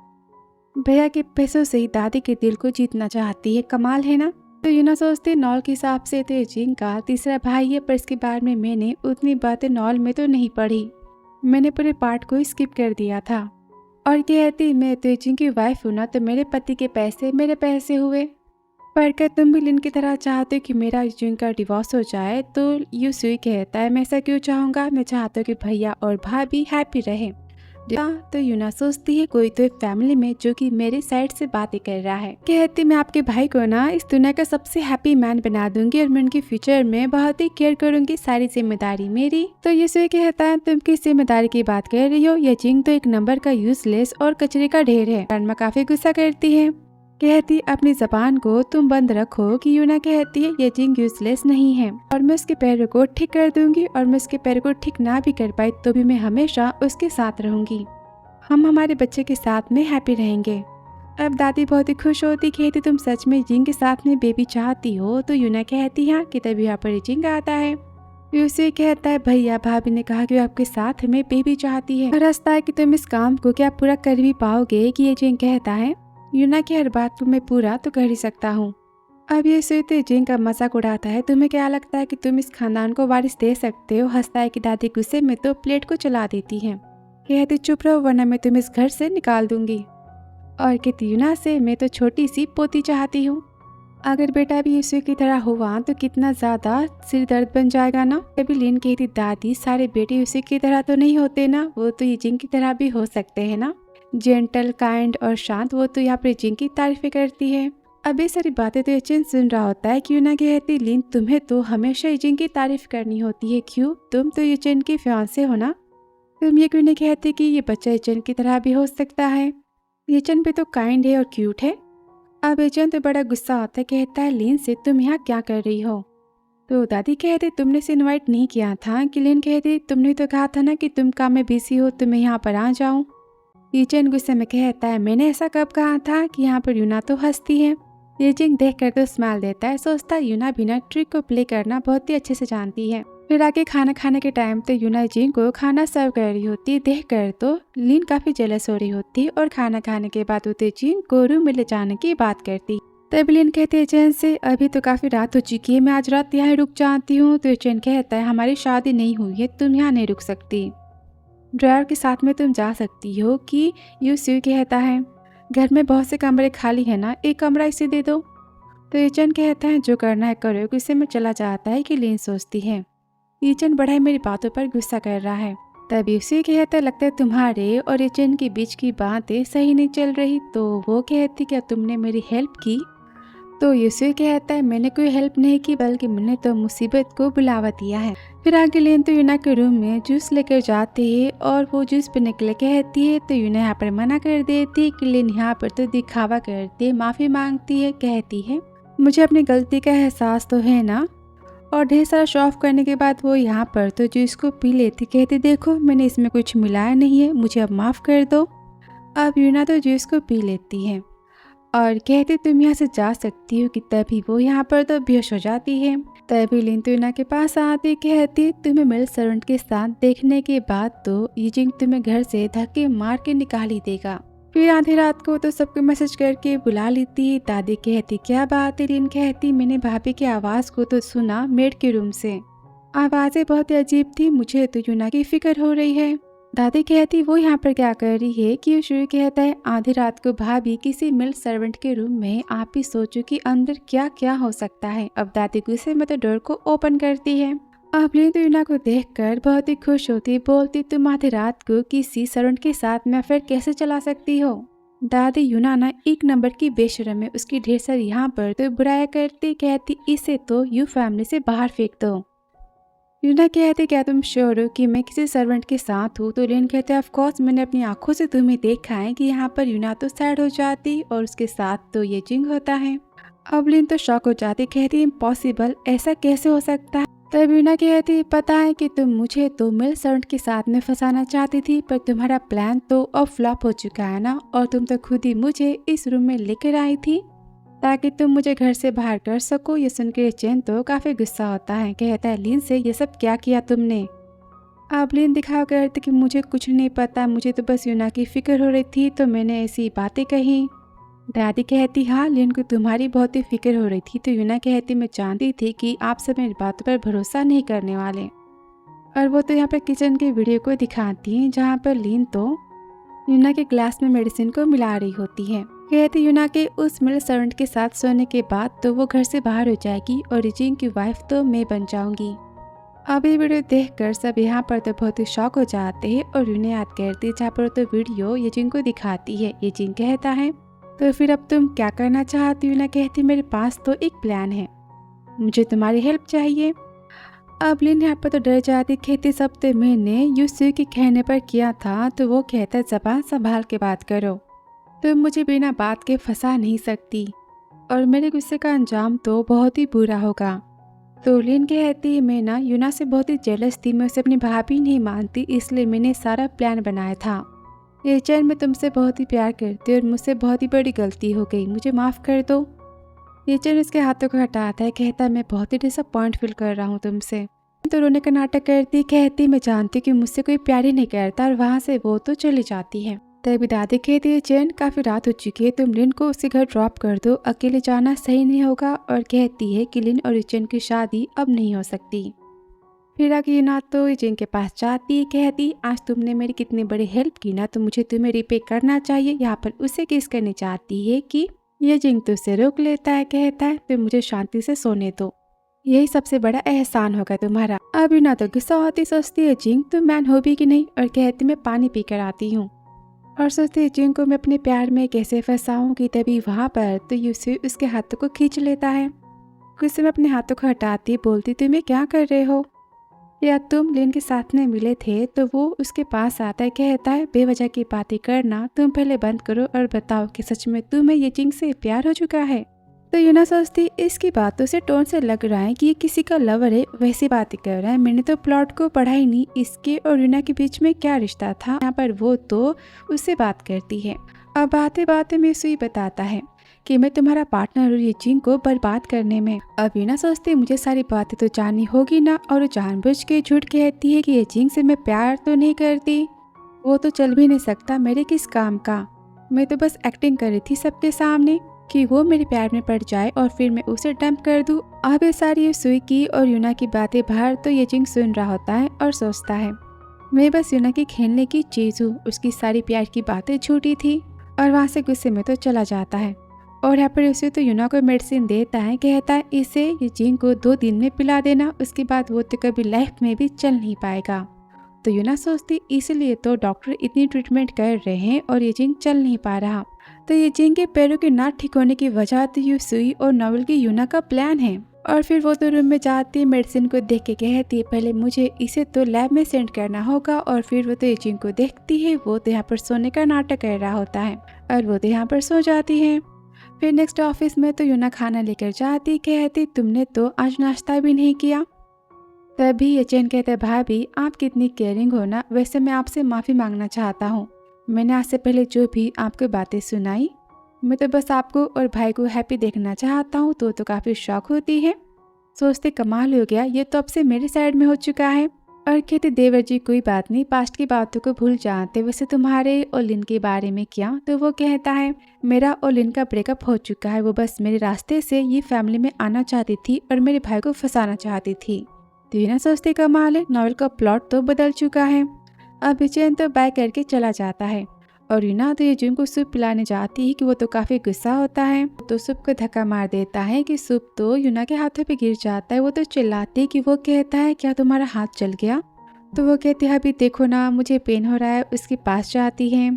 भैया के पैसों से ही दादी के दिल को जीतना चाहती है, कमाल है ना। तो यूना सोचती नॉल के हिसाब से तो ये जिंग का तीसरा भाई है, पर इसके बारे में मैंने उतनी बातें नॉल में तो नहीं पढ़ी, मैंने पूरे पार्ट को स्किप कर दिया था। और कहती मैं तो जिंग की वाइफ हूँ ना, तो मेरे पति के पैसे मेरे पैसे हुए। पर क्या तुम भी लिन की तरह चाहते हो कि मेरा जिंग का डिवोर्स हो जाए। तो यूसुई कहता है मैं ऐसा क्यों चाहूँगा, मैं चाहता हूँ कि भैया और भाभी हैप्पी रहे। तो यूना सोचती है कोई तो फैमिली में जो कि मेरी साइड से बातें कर रहा है। कहती मैं आपके भाई को ना इस दुनिया का सबसे हैप्पी मैन बना दूंगी और मैं उनके फ्यूचर में बहुत ही केयर करूंगी, सारी जिम्मेदारी मेरी। तो यूसुई कहता है तुम किस जिम्मेदारी की बात कर रही हो, ये जिंग तो एक नंबर का यूजलेस और कचरे का ढेर है। ग्रैंडमा काफी गुस्सा करती है। कहती अपनी जबान को तुम बंद रखो। कि यूना कहती है ये जिंग यूजलेस नहीं है और मैं उसके पैरों को ठीक कर दूंगी, और मैं उसके पैरों को ठीक ना भी कर पाई तो भी मैं हमेशा उसके साथ रहूंगी, हम हमारे बच्चे के साथ में हैप्पी रहेंगे। अब दादी बहुत ही खुश होती, कहती तुम सच में जिंग के साथ में बेबी चाहती हो। तो यूना कहती है कि तभी यहाँ पर जिंग आता है। यूसुई कहता है भैया भाभी ने कहा कि वो आपके साथ में बेबी चाहती है, और हंसता है कि तुम इस काम को क्या पूरा कर भी पाओगे। कि ये जिंग कहता है यूना की हर बात को मैं पूरा तो कर ही सकता हूँ। अब ये सुनते जिंग का मजाक उड़ाता है, तुम्हें क्या लगता है कि तुम इस खानदान को वारिस दे सकते हो। हंसता है कि दादी गुस्से में तो प्लेट को चला देती है। कहती चुप रहो वरना मैं तुम्हें इस घर से निकाल दूंगी। और कहती यूना से मैं तो छोटी सी पोती चाहती हूँ, अगर बेटा भी यूसुई की तरह हुआ तो कितना ज्यादा सिर दर्द बन जाएगा ना। कभी लिन कहती दादी सारे बेटे यूसुई की तरह तो नहीं होते ना, वो तो ये जिंग की तरह भी हो सकते हैं ना, जेंटल काइंड और शांत। वो तो यहाँ पर जिंग की तारीफें करती है। अब ये सारी बातें तो यचिन सुन रहा होता है कि यूना कहती लिन तुम्हें तो हमेशा यचिन की तारीफ करनी होती है, क्यों, तुम तो यचिन की फियांसे हो ना, तुम ये क्यों नहीं कहते कि ये बच्चा यचिन की तरह भी हो सकता है, यचिन भी तो काइंड है और क्यूट है। अब यचिन तो बड़ा गुस्सा होता है, कहता है लिन से तुम यहाँ क्या कर रही हो। तो दादी कहते तुमने इसे इन्वाइट नहीं किया था। कि लिन कहती तुमने तो कहा था ना कि तुम काम में बिजी हो तो मैं यहाँ पर आ जाऊँ। यचिन गुस्से में कहता है मैंने ऐसा कब कहा था। कि यहाँ पर यूना तो हंसती है। यचिन देख कर तो स्माइल देता है, सोचता है यूना बिना ट्रिक को प्ले करना बहुत ही अच्छे से जानती है। फिर आके खाना खाने के टाइम तो यूना जिंग को खाना सर्व कर रही होती, देख कर तो लिन काफी जेलस हो रही होती और खाना खाने के बाद उसे जिंग को रूम में ले जाने की बात करती। तब लिन कहते हैं चैन से अभी तो काफी रात हो चुकी है, मैं आज रात यहाँ रुक जाती हूँ। तो चैन कहता है हमारी शादी नहीं हुई है, तुम यहाँ नहीं रुक सकती, ड्राइवर के साथ में तुम जा सकती हो। कि यूसुई कहता है घर में बहुत से कमरे खाली है ना, एक कमरा इसे दे दो। तो ईचन कहता है जो करना है करो। गुस्से में चला जाता है। कि लिन सोचती है ईचन बड़ा ही मेरी बातों पर गुस्सा कर रहा है। तब यूसुई कहता है लगता है तुम्हारे और ईचन के बीच की बातें सही नहीं चल रही। तो वो कहती क्या तुमने मेरी हेल्प की। तो यूसुई कहता है मैंने कोई हेल्प नहीं की, बल्कि मैंने तो मुसीबत को बुलावा दिया है। फिर आगे लिन तो यूना के रूम में जूस लेकर जाते हैं और वो जूस पीने के लिए कहती है। तो यूना यहाँ पर मना कर देती है। कि लिन यहाँ पर तो दिखावा करती है, माफी मांगती है, कहती है मुझे अपनी गलती का एहसास तो है ना। और ढेर सारा शो ऑफ करने के बाद वो यहाँ पर तो जूस को पी लेती, कहती देखो मैंने इसमें कुछ मिलाया नहीं है, मुझे अब माफ़ कर दो। अब यूना तो जूस को पी लेती है और कहती तुम यहाँ से जा सकती हो। कि तभी वो यहाँ पर तो बेहोश हो जाती है। तभी लिन तो यूना के पास आती कहती तुम्हें मेल सर्वेंट के साथ देखने के बाद तो ये जिंग तुम्हें घर से धक्के मार के निकाल ही देगा। फिर आधी रात को तो सबको मैसेज करके बुला लेती। दादी कहती क्या बात है। लिन कहती मैंने भाभी की आवाज़ को तो सुना मेड के रूम से। आवाज़ें बहुत ही अजीब थी, मुझे तो यूना की फिक्र हो रही है। दादी कहती वो यहाँ पर क्या कर रही है। कि शुरू कहता है आधी रात को भाभी किसी मेल सर्वेंट के रूम में, आप ही सोचो कि अंदर क्या क्या हो सकता है। अब दादी गुस्से में तो डोर को ओपन करती है। अब लिन तो यूना को देखकर बहुत ही खुश होती, बोलती तुम आधी रात को किसी सर्वेंट के साथ में अफेयर कैसे चला सकती हो। दादी यूना ना एक नंबर की बेशरम है, उसकी ढेर सारी यहाँ पर तो बुराया करती। कहती इसे तो यू फैमिली से बाहर फेंक दो। यूना कहती क्या तुम श्योर हो कि मैं किसी सर्वेंट के साथ हूँ। तो लिन कहते ऑफ कोर्स मैंने अपनी आंखों से तुम्हें देखा है। कि यहाँ पर यूना तो सैड हो जाती और उसके साथ तो ये जिंग होता है। अब लिन तो शॉक हो जाती, कहती इम्पॉसिबल, ऐसा कैसे हो सकता है। तब यूना कहती पता है कि तुम मुझे तो मेल सर्वेंट के साथ में फंसाना चाहती थी, पर तुम्हारा प्लान तो अब फ्लॉप हो चुका है ना। और तुम तो खुद ही मुझे इस रूम में लेकर आई थी ताकि तुम मुझे घर से बाहर कर सको। ये सुनकर चेन तो काफी गुस्सा होता है, कहता है लिन से ये सब क्या किया तुमने। अब लिन दिखावा करती कि मुझे कुछ नहीं पता, मुझे तो बस यूना की फिक्र हो रही थी तो मैंने ऐसी बातें कही। दादी कहती हाँ लिन को तुम्हारी बहुत ही फिक्र हो रही थी। तो यूना कहती मैं जानती थी कि आप सब मेरी बातों पर भरोसा नहीं करने वाले। और वो तो यहाँ पर किचन के वीडियो को दिखाती हैं जहाँ पर लिन तो यूना के ग्लास में मेडिसिन को मिला रही होती है। कहती यूना के उस मेल सर्वेंट के साथ सोने के बाद तो वो घर से बाहर हो जाएगी और जिंग की वाइफ तो मैं बन जाऊंगी। अब ये वीडियो देखकर सब यहाँ पर तो बहुत ही शॉक हो जाते हैं और यूना याद करती जहाँ पर तो वीडियो ये जिंग को दिखाती है। ये जिंग कहता है तो फिर अब तुम क्या करना चाहती हो। यूना कहती मेरे पास तो एक प्लान है, मुझे तुम्हारी हेल्प चाहिए। अब लिन यहाँ पर तो डर जाती, कहती सब तो मैंने यूसु के कहने पर किया था। तो वो कहता जबान संभाल के बात करो, तुम मुझे बिना बात के फंसा नहीं सकती और मेरे गुस्से का अंजाम तो बहुत ही बुरा होगा। तो लिन कहती है मैं ना यूना से बहुत ही जेलस थी, मैं उसे अपनी भाभी नहीं मानती, इसलिए मैंने सारा प्लान बनाया था। ये चैन मैं तुमसे बहुत ही प्यार करती और मुझसे बहुत ही बड़ी गलती हो गई, मुझे माफ़ कर दो। ये चैन उसके हाथों को हटाता है, कहता मैं बहुत ही डिसअपॉइंट फील कर रहा हूँ तुमसे। तो रोने का नाटक करती, कहती मैं जानती कि मुझसे कोई प्यार ही नहीं करता और वहाँ से वो तो चली जाती है। तभी दादी कहती है चैन काफ़ी रात हो चुकी है, तुम लिन को उसके घर ड्रॉप कर दो, अकेले जाना सही नहीं होगा। और कहती है कि लिन और चैन की शादी अब नहीं हो सकती। फिर आगे यूना तो चैन के पास जाती है, कहती आज तुमने मेरी कितनी बड़ी हेल्प की ना, तो मुझे तुम्हें रिपे करना चाहिए। यहाँ पर उसे किस करनी चाहती है कि ये जिंग तो उसे रोक लेता है, कहता है तुम मुझे शांति से सोने दो, यही सबसे बड़ा एहसान होगा तुम्हारा। अब यूना तो गुस्सा होती, सोचती है जिंग तुम मैन हो भी कि नहीं, और कहती मैं पानी पी कर आती हूँ। और सोचती है जिंग को मैं अपने प्यार में कैसे फंसाऊंगी। तभी वहाँ पर तो यूसु उसके हाथों को खींच लेता है, गुस्से में अपने हाथों को हटाती, बोलती तुम ये क्या कर रहे हो, या तुम लिन के साथ में मिले थे। तो वो उसके पास आता है, कहता है बेवजह की बातें करना तुम पहले बंद करो और बताओ कि सच में तुम्हें ये जिंग से प्यार हो चुका है। तो यूना सोचती इसकी बातों से टोन से लग रहा है कि ये किसी का लवर है, वैसी बातें कर रहा है, मैंने तो प्लॉट को पढ़ा ही नहीं, इसके और यूना के बीच में क्या रिश्ता था। यहाँ पर वो तो उससे बात करती है। अब बातें बातें में सुई बताता है कि मैं तुम्हारा पार्टनर और ये जिंग को बर्बाद करने में। अब यूना सोचती मुझे सारी बातें तो जाननी होगी ना, और जानबूझ के झूठ कहती है कि ये जिंग से मैं प्यार तो नहीं करती, वो तो चल भी नहीं सकता मेरे किस काम का, मैं तो बस एक्टिंग कर रही थी सबके सामने कि वो मेरे प्यार में पड़ जाए और फिर मैं उसे डंप कर दूं। अब ये सारी ये सुई की और यूना की बातें बाहर तो ये जिंग सुन रहा होता है और सोचता है मैं बस यूना की खेलने की चीज़ हूँ, उसकी सारी प्यार की बातें झूठी थी। और वहाँ से गुस्से में तो चला जाता है। और यहाँ पर उसे तो यूना को मेडिसिन देता है, कहता है इसे ये जिंग को 2 दिन में पिला देना, उसके बाद वो तो कभी लाइफ में भी चल नहीं पाएगा। तो यूना सोचती इसलिए तो डॉक्टर इतनी ट्रीटमेंट कर रहे हैं और ये जिंग चल नहीं पा रहा। तो ये जिंग के पैरों के ना ठीक होने की वजह तो ये सुई और नॉवल की यूना का प्लान है। और फिर वो तो रूम में जाती, मेडिसिन को देख के कहती है पहले मुझे इसे तो लैब में सेंड करना होगा। और फिर वो तो ये जिंग को देखती है, वो तो यहाँ पर सोने का नाटक कर रहा होता है और वो तो यहाँ पर सो जाती है। फिर नेक्स्ट ऑफिस में तो यूना खाना लेकर जाती, कहती तुमने तो आज नाश्ता भी नहीं किया। तभी ये चैन कहते भाभी आप कितनी केयरिंग हो ना, वैसे मैं आपसे माफ़ी मांगना चाहता हूँ, मैंने आज से पहले जो भी आपको बातें सुनाई, मैं तो बस आपको और भाई को हैप्पी देखना चाहता हूँ। तो काफ़ी शौक होती है। सोचते कमाल हो गया, ये तो अब से मेरे साइड में हो चुका है। और कहते देवर जी कोई बात नहीं, पास्ट की बातों को भूल जाते, वैसे तुम्हारे और लिन के बारे में क्या। तो वो कहता है मेरा और लिन का ब्रेकअप हो चुका है, वो बस मेरे रास्ते से ये फैमिली में आना चाहती थी और मेरे भाई को फंसाना चाहती थी। तो ये ना सोचते कमाल है, नॉवल का प्लॉट तो बदल चुका है। अब बेचैन तो बाय करके चला जाता है और यूना तो ये जून को सूप पिलाने जाती है कि वो तो काफी गुस्सा होता है, तो सूप को धक्का मार देता है कि सूप तो यूना के हाथों पे गिर जाता है। वो तो चिल्लाती है कि वो कहता है क्या तुम्हारा हाथ जल गया। तो वो कहती है अभी देखो ना मुझे पेन हो रहा है। उसके पास जाती है,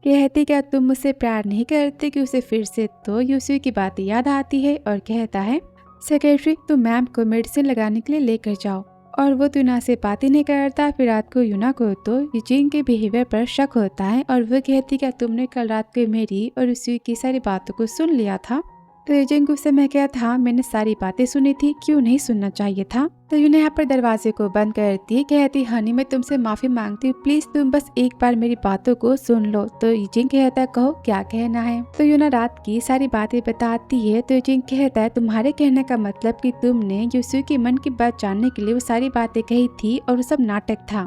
कहती क्या तुम मुझसे प्यार नहीं करते, कि उसे फिर से तो यूसुई की बात याद आती है और कहता है सेक्रेटरी तुम मैम को मेडिसिन लगाने के लिए लेकर जाओ। और वो तो यूना से बात ही नहीं करता। फिर रात को यूना को तो यूजिन के बिहेवियर पर शक होता है और वो कहती क्या तुमने कल रात को मेरी और यूसुई की सारी बातों को सुन लिया था। तो यूजिन को उस समय क्या था, मैंने सारी बातें सुनी थी, क्यों नहीं सुनना चाहिए था। तो यूना यहाँ पर दरवाजे को बंद करती है, कहती हनी मैं तुमसे माफी मांगती हूँ, प्लीज तुम बस एक बार मेरी बातों को सुन लो। तो यूजिन कहता है कहो क्या कहना है। तो यूना रात की सारी बातें बताती है। तो यूजिन कहता है तुम्हारे कहने का मतलब कि तुमने यूसुई के मन की बात जानने के लिए वो सारी बातें कही थी और वो सब नाटक था,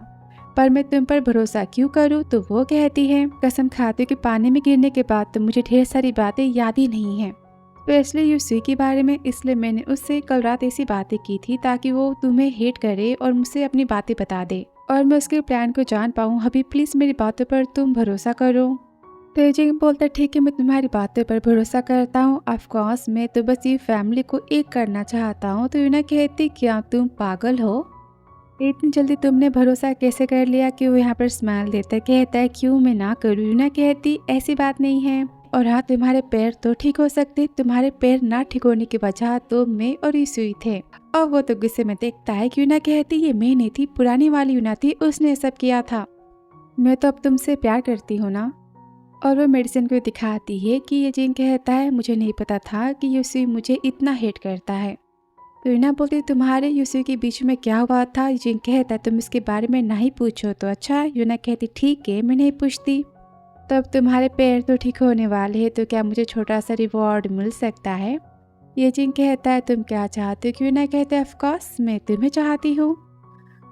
पर मैं तुम पर भरोसा क्यों करूँ। तो वो कहती है कसम खाती हूँ कि पानी में गिरने के बाद तो मुझे ढेर सारी बातें याद ही नहीं है, तो इसलिए यूसुई के बारे में, इसलिए मैंने उससे कल रात ऐसी बातें की थी ताकि वो तुम्हें हेट करे और मुझसे अपनी बातें बता दे और मैं उसके प्लान को जान पाऊँ। अभी प्लीज मेरी बातों पर तुम भरोसा करो। तो यूजिन बोलता ठीक है मैं तुम्हारी बातों पर भरोसा करता हूँ, ऑफकोर्स मैं तो बस ये फैमिली को एक करना चाहता हूँ। तो यूना कहती क्या तुम पागल हो, इतनी जल्दी तुमने भरोसा कैसे कर लिया। कि वो यहाँ पर स्माइल देता कहता है क्यों मैं ना करूँ। यूना कहती ऐसी बात नहीं है, और हाँ तुम्हारे पैर तो ठीक हो सकते, तुम्हारे पैर ना ठीक होने की वजह तो मैं और यूसुई थे। और वो तो गुस्से में देखता है कि यूना कहती ये मैं नहीं थी, पुरानी वाली यूना थी, उसने सब किया था, मैं तो अब तुमसे प्यार करती हूँ ना। और वो मेडिसिन को दिखाती है कि ये जिन कहता है मुझे नहीं पता था कि यूसुई मुझे इतना हेट करता है। तो यूना बोलती तुम्हारे यूसुई के बीच में क्या हुआ था। जिन कहता है तुम इसके बारे में नहीं पूछो तो अच्छा। यूना कहती ठीक है मैं नहीं पूछती। तब तुम्हारे पैर तो ठीक होने वाले हैं, तो क्या मुझे छोटा सा रिवॉर्ड मिल सकता है। ये जिन कहता है तुम क्या चाहते हो। कि यूना कहता है ऑफकोर्स मैं तुम्हें चाहती हूँ।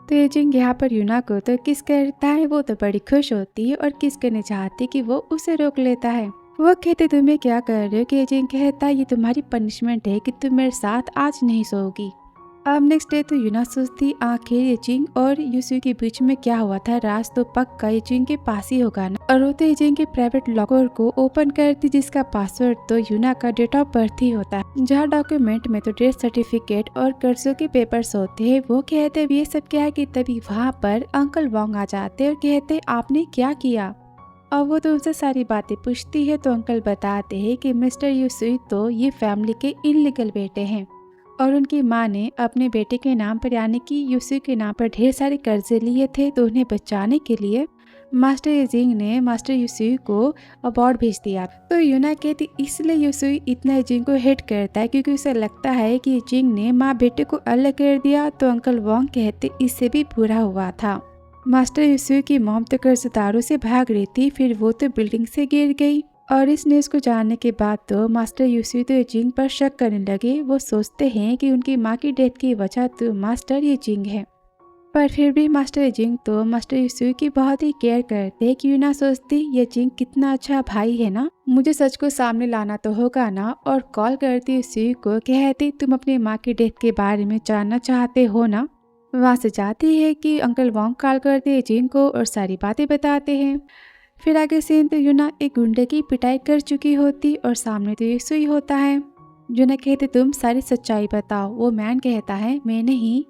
तो ये जिन यहाँ पर यूना को तो किस करता है, वो तो बड़ी खुश होती है और किस करने चाहती कि वो उसे रोक लेता है। वो कहते तुम्हें क्या कर रहे हो। कि ये जिन कहता है ये तुम्हारी पनिशमेंट है कि तुम मेरे साथ आज नहीं सोओगी। अब नेक्स्ट डे तो यूना सोचती आखिर येजिंग और यूसुई के बीच में क्या हुआ था। राज तो पक्का येजिंग के पास ही होगा ना। और वो तो येजिंग के प्राइवेट लॉकर को ओपन करती जिसका पासवर्ड तो यूना का डेट ऑफ बर्थ ही होता है, जहाँ डॉक्यूमेंट में तो डेथ सर्टिफिकेट और कर्जों के पेपर्स होते हैं। वो कहते ये सब क्या है कि तभी वहाँ पर अंकल वोंग आ जाते और कहते आपने क्या किया। और वो तो उनसे सारी बातें पूछती है। तो अंकल बताते हैं कि मिस्टर यूसुई तो ये फैमिली के इनलीगल बेटे हैं और उनकी माँ ने अपने बेटे के नाम पर यानी कि यूसुई के नाम पर ढेर सारे कर्जे लिए थे। तो उन्हें बचाने के लिए मास्टर येजिंग ने मास्टर यूसुई को अवार्ड भेज दिया। तो यूना कहती इसलिए यूसुई इतना येजिंग को हेट करता है क्योंकि उसे लगता है कि येजिंग ने माँ बेटे को अलग कर दिया। तो अंकल वोंग कहते इससे भी बुरा हुआ था। मास्टर यूसुई की मॉम तो कर्जदारों से भाग रही थी, फिर वो तो बिल्डिंग से गिर गई। और इस न्यूज़ को जानने के बाद तो मास्टर यूसुई तो येजिंग पर शक करने लगे। वो सोचते हैं कि उनकी माँ की डेथ की वजह तो मास्टर येजिंग है, पर फिर भी मास्टर येजिंग तो मास्टर यूसुई की बहुत ही केयर करते हैं। कि यूना सोचती येजिंग कितना अच्छा भाई है ना, मुझे सच को सामने लाना तो होगा ना। और कॉल करती यूसुई को कहती तुम अपनी माँ की डेथ के बारे में जानना चाहते हो ना। वहाँ से जाती है कि अंकल वोंग कॉल करते हैं येजिंग को और सारी बातें बताते हैं। फिर आगे सीन तो यूना एक गुंडे की पिटाई कर चुकी होती और सामने तो यूसुई होता है। यूना कहते तुम सारी सच्चाई बताओ। वो मैन कहता है मैं नहीं,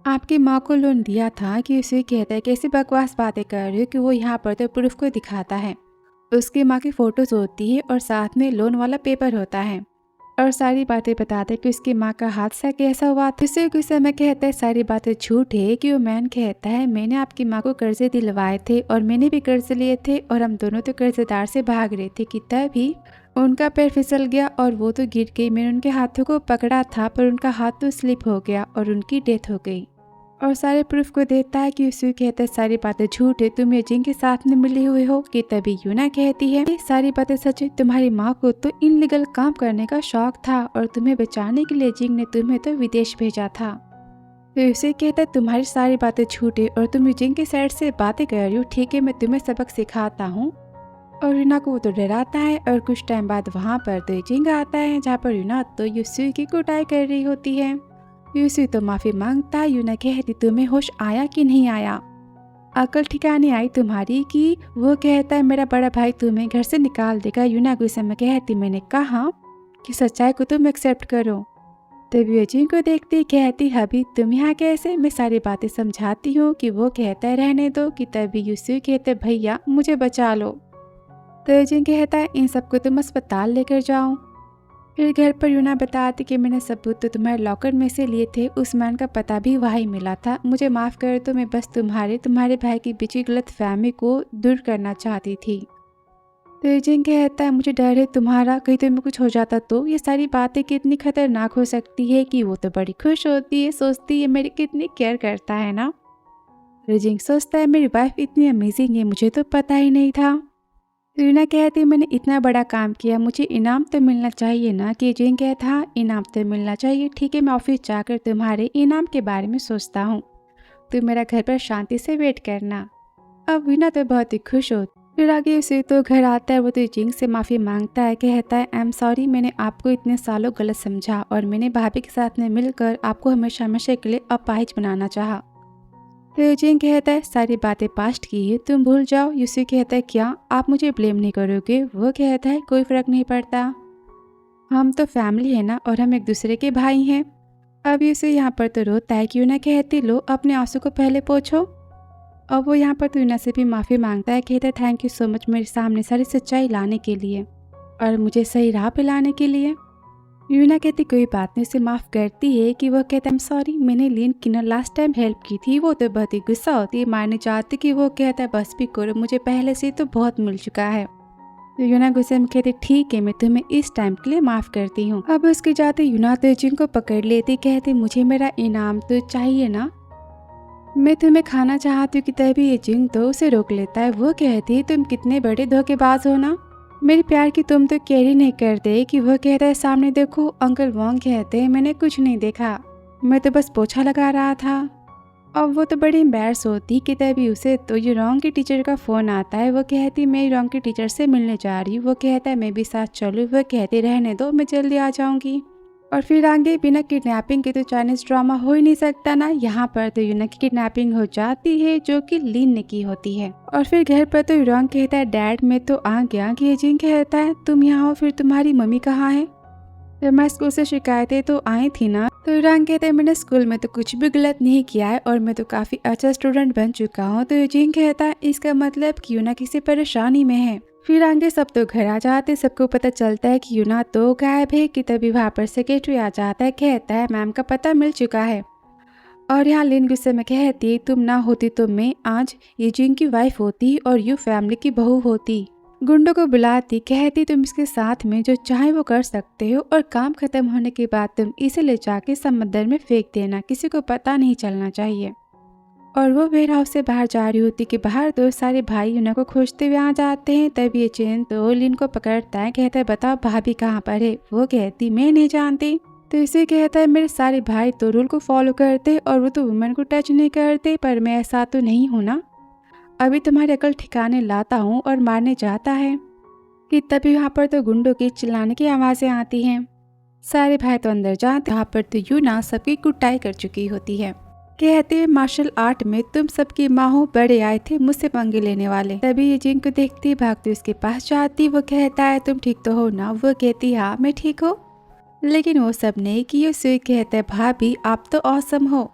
आपकी माँ को लोन दिया था। कि यूसुई कहता है कैसी बकवास बातें कर रही हो। कि वो यहाँ पर तो प्रूफ को दिखाता है, उसकी माँ की फोटोज होती है और साथ में लोन वाला पेपर होता है और सारी बातें बताते कि उसकी माँ का हादसा कैसा हुआ था। उसे कुछ समय कहता है सारी बातें झूठ है। कि वो मैन कहता है मैंने आपकी माँ को कर्जे दिलवाए थे और मैंने भी कर्जे लिए थे और हम दोनों तो कर्जेदार से भाग रहे थे कि तभी उनका पैर फिसल गया और वो तो गिर गई। मैंने उनके हाथों को पकड़ा था पर उनका हाथ तो स्लिप हो गया और उनकी डेथ हो गई। और सारे प्रूफ को देता है कि युसुई कहता है सारी बातें झूठ है, तुम ये जिंग के साथ में मिले हुए हो। कि तभी यूना कहती है ये सारी बातें सच है, तुम्हारी माँ को तो इनलीगल काम करने का शौक था और तुम्हें बचाने के लिए जिंग ने तुम्हें तो विदेश भेजा था। तो युसुई कहता है तुम्हारी सारी बातें झूठ है और तुम जिंग के साइड से बातें कर रही हो, ठीक है मैं तुम्हें सबक सिखाता हूँ। और यूना को वो तो डराता है और कुछ टाइम बाद वहाँ पर तो जिंग आता है जहाँ पर यूना तो युसुई की कुटाई कर रही होती है। युसुई तो माफी मांगता है। यूना कहती तुम्हें होश आया कि नहीं आया, अकल ठिकाने आई तुम्हारी। कि वो कहता है मेरा बड़ा भाई तुम्हें घर से निकाल देगा। यूना गुस्से में कहती मैंने कहा कि सच्चाई को तुम एक्सेप्ट करो। तभी वो जिंग को देखती कहती हबी तुम यहाँ कैसे, मैं सारी बातें समझाती हूँ। कि वो कहता है रहने दो। कि तभी युसुई कहते भैया मुझे बचा लो। तो जिंग कहता है इन सबको तुम अस्पताल लेकर जाओ। फिर घर पर यूना बताती कि मैंने सबूत तो तुम्हारे लॉकर में से लिए थे, उस मैन का पता भी वही मिला था। मुझे माफ़ कर दो, मैं बस तुम्हारे भाई की बीच की गलतफहमी को दूर करना चाहती थी। तो जिंग कहता है मुझे डर है तुम्हारा, कहीं तुम्हें कुछ हो जाता तो। ये सारी बातें कितनी खतरनाक हो सकती है। कि वो तो बड़ी खुश होती है, सोचती है मेरी कितनी केयर करता है ना। जिंग सोचता है मेरी वाइफ इतनी अमेजिंग है, मुझे तो पता ही नहीं था। यूना कहती मैंने इतना बड़ा काम किया, मुझे इनाम तो मिलना चाहिए ना। कि जिंग कहता हाँ इनाम तो मिलना चाहिए, ठीक है मैं ऑफिस जाकर तुम्हारे इनाम के बारे में सोचता हूँ, तुम मेरा घर पर शांति से वेट करना। अब यूना तो बहुत ही खुश हो। फिर आगे उसे तो घर आता है, वो तो जिंग से माफ़ी मांगता है, कहता है आई एम सॉरी, मैंने आपको इतने सालों गलत समझा और मैंने भाभी के साथ में मिलकर आपको हमेशा हमेशा के लिए अपाहिज बनाना चाहा। तो जिंग कहता है सारी बातें पास्ट की है, तुम भूल जाओ। युसुई कहता है क्या आप मुझे ब्लेम नहीं करोगे। वो कहता है कोई फर्क नहीं पड़ता, हम तो फैमिली है ना और हम एक दूसरे के भाई हैं। अब युसुई यहाँ पर तो रोता है कि यूना कहती लो अपने आंसू को पहले पोछो। अब वो यहाँ पर तो यूना से भी माफ़ी मांगता है, कहता है थैंक यू सो मच मेरे सामने सारी सच्चाई लाने के लिए और मुझे सही राह पे लाने के लिए। यूना कहती कोई बात नहीं, उसे माफ़ करती है। कि वह कहता है सॉरी मैंने लिन की ना लास्ट टाइम हेल्प की थी। वो तो बहुत ही गुस्सा होती है, मारने चाहती। कि वो कहता है बस भी करो, मुझे पहले से तो बहुत मिल चुका है। तो यूना गुस्से में कहती ठीक है मैं तुम्हें इस टाइम के लिए माफ़ करती हूँ। अब उसके जाते यूना तो जिंग को पकड़ लेती, कहती मुझे मेरा इनाम तो चाहिए ना, मैं तुम्हें खाना चाहती हूँ। कि तभी ये जिंग तो उसे रोक लेता है। वो कहती तुम कितने बड़े धोखेबाज हो ना, मेरे प्यार की तुम तो केयर ही नहीं करते। कि वह कहता है सामने देखो, अंकल वॉन्ग कहते हैं मैंने कुछ नहीं देखा, मैं तो बस पोछा लगा रहा था। अब वो तो बड़ी एम्बैरस होती। कि तभी उसे तो ये रॉन्ग की टीचर का फ़ोन आता है। वो कहती मैं रॉन्ग की टीचर से मिलने जा रही हूँ। वो कहता है मैं भी साथ चलूँ। वह कहती रहने दो मैं जल्दी आ जाऊँगी। और फिर आगे बिना किडनैपिंग के तो चाइनीज ड्रामा हो ही नहीं सकता ना। यहाँ पर तो यूना की किडनैपिंग हो जाती है जो कि लिन ने की होती है। और फिर घर पर तो रॉन्ग कहता है डैड मैं तो आ गया। कि जिंग कहता है तुम यहाँ हो, फिर तुम्हारी मम्मी कहाँ है। फिर मैं स्कूल से शिकायतें तो आई थी ना। तो रॉन्ग कहता है मैंने स्कूल में तो कुछ भी गलत नहीं किया है और मैं तो काफी अच्छा स्टूडेंट बन चुका हूँ। तो जिंग कहता है इसका मतलब कि यूना किसी परेशानी में है। फिर आगे सब तो घर आ जाते, सबको पता चलता है कि यूना तो गायब है। कि तभी वहाँ पर सेक्रेटरी आ जाता है, कहता है मैम का पता मिल चुका है। और यहाँ लिन गुस्से में कहती तुम ना होती तो मैं आज ये जिंग की वाइफ होती और यू फैमिली की बहू होती। गुंडों को बुलाती, कहती तुम इसके साथ में जो चाहे वो कर सकते हो और काम खत्म होने के बाद तुम इसे ले जाके समंदर में फेंक देना, किसी को पता नहीं चलना चाहिए। और वो वेयर हाउस से बाहर जा रही होती कि बाहर दो सारे भाई यूना को खोजते हुए आ जाते हैं। तब ये चेन तो लिन को पकड़ता है, कहता है बताओ भाभी कहाँ पर है। वो कहती मैं नहीं जानती। तो इसे कहता है मेरे सारे भाई तो रूल को फॉलो करते और वो तो वुमेन को टच नहीं करते, पर मैं ऐसा तो नहीं हूँ ना, अभी तुम्हारी अकल ठिकाने लाता हूँ और मारने जाता है। कि तभी वहाँ पर तो गुंडों की चिल्लाने की आवाज़ें आती हैं। सारे भाई तो अंदर जाते, वहाँ पर तो यूना सबकी कुटाई कर चुकी होती है। कहते हैं मार्शल आर्ट में तुम सबकी माँ हो, बड़े आए थे मुझसे पंगे लेने वाले। तभी ये जिंग को देखती भागती उसके पास जाती। वो कहता है तुम ठीक तो हो ना। वो कहती हाँ मैं ठीक हूँ, लेकिन वो सब नहीं। कि ये सुई कहता है भाभी आप तो ऑसम हो।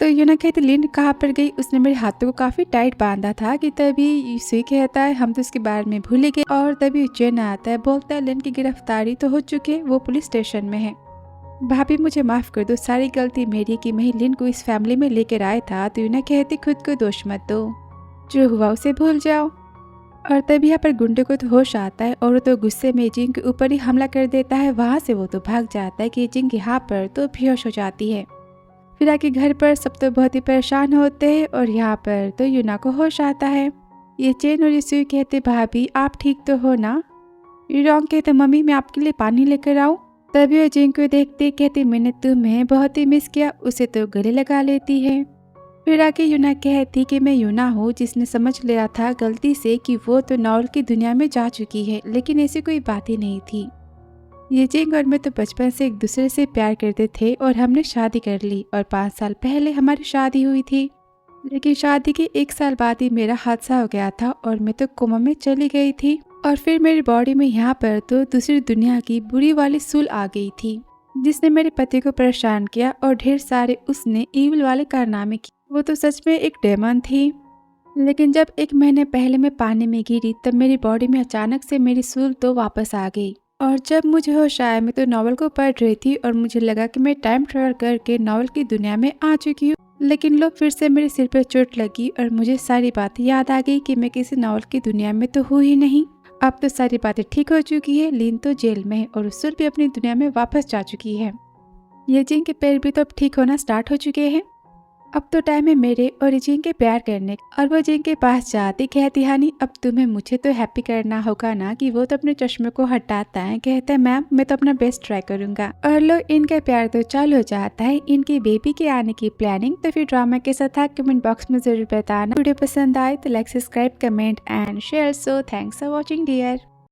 तो यूना कहती लिन कहाँ पर गई, उसने मेरे हाथों को काफी टाइट बांधा था। कि तभी सुई कहता है हम तो इसके बारे में भूल गए। और तभी चेन आता है, बोलता है लिन की गिरफ्तारी तो हो चुकी है, वो पुलिस स्टेशन में है, भाभी मुझे माफ कर दो, सारी गलती मेरी कि मैं लिन को इस फैमिली में लेकर आया था। तो यूना कहती खुद को दोष मत दो, जो हुआ उसे भूल जाओ। और तभी यहाँ पर गुंडे को तो होश आता है और वो तो गुस्से में जिंग के ऊपर ही हमला कर देता है। वहाँ से वो तो भाग जाता है। कि जिंग यहाँ पर तो बेहोश हो जाती है। फिर आके घर पर सब तो बहुत ही परेशान होते हैं और यहाँ पर तो यूना को होश आता है। ये चेन और यसूई कहते भाभी आप ठीक तो हो ना? यूरोंग कहते मम्मी मैं आपके लिए पानी लेकर आऊँ? तभी वो जिंग को देखते कहते मैंने तुम्हें बहुत ही मिस किया, उसे तो गले लगा लेती है। फिर आके यूना कहती कि मैं यूना हूँ जिसने समझ लिया था गलती से कि वो तो नॉवल की दुनिया में जा चुकी है, लेकिन ऐसी कोई बात ही नहीं थी। ये जिंग और मैं तो बचपन से एक दूसरे से प्यार करते थे और हमने शादी कर ली और 5 साल पहले हमारी शादी हुई थी। लेकिन शादी के 1 साल बाद ही मेरा हादसा हो गया था और मैं तो कोमा में चली गई थी और फिर मेरी बॉडी में यहाँ पर तो दूसरी दुनिया की बुरी वाली सूल आ गई थी जिसने मेरे पति को परेशान किया और ढेर सारे उसने ईविल वाले कारनामे किए। वो तो सच में एक डेमन थी। लेकिन जब 1 महीने पहले मैं पानी में गिरी तब मेरी बॉडी में अचानक से मेरी सूल तो वापस आ गई और जब मुझे होश आया मैं तो नॉवल को पढ़ रही थी और मुझे लगा कि मैं टाइम ट्रेवल करके नॉवल की दुनिया में आ चुकी हूँ। लेकिन लोग फिर से मेरे सिर पर चोट लगी और मुझे सारी बातें याद आ गई कि मैं किसी नॉवल की दुनिया में तो हूँ ही नहीं। अब तो सारी बातें ठीक हो चुकी है। लीन तो जेल में है और सुर भी अपनी दुनिया में वापस जा चुकी है। ये जिंग के पैर भी तो अब ठीक होना स्टार्ट हो चुके हैं। अब तो टाइम है मेरे और जिंग के प्यार करने का। और वो जिंग के पास जाती कहती हानी अब तुम्हें मुझे तो हैप्पी करना होगा ना कि वो तो अपने चश्मे को हटाता है। कहता है मैम मैं तो अपना बेस्ट ट्राई करूंगा। और लो इनका प्यार तो चालू हो जाता है इनकी बेबी के आने की प्लानिंग। तो फिर ड्रामा कैसा था कमेंट बॉक्स में जरूर बताना। वीडियो पसंद आए तो like subscribe comment and share. So thanks for watching dear.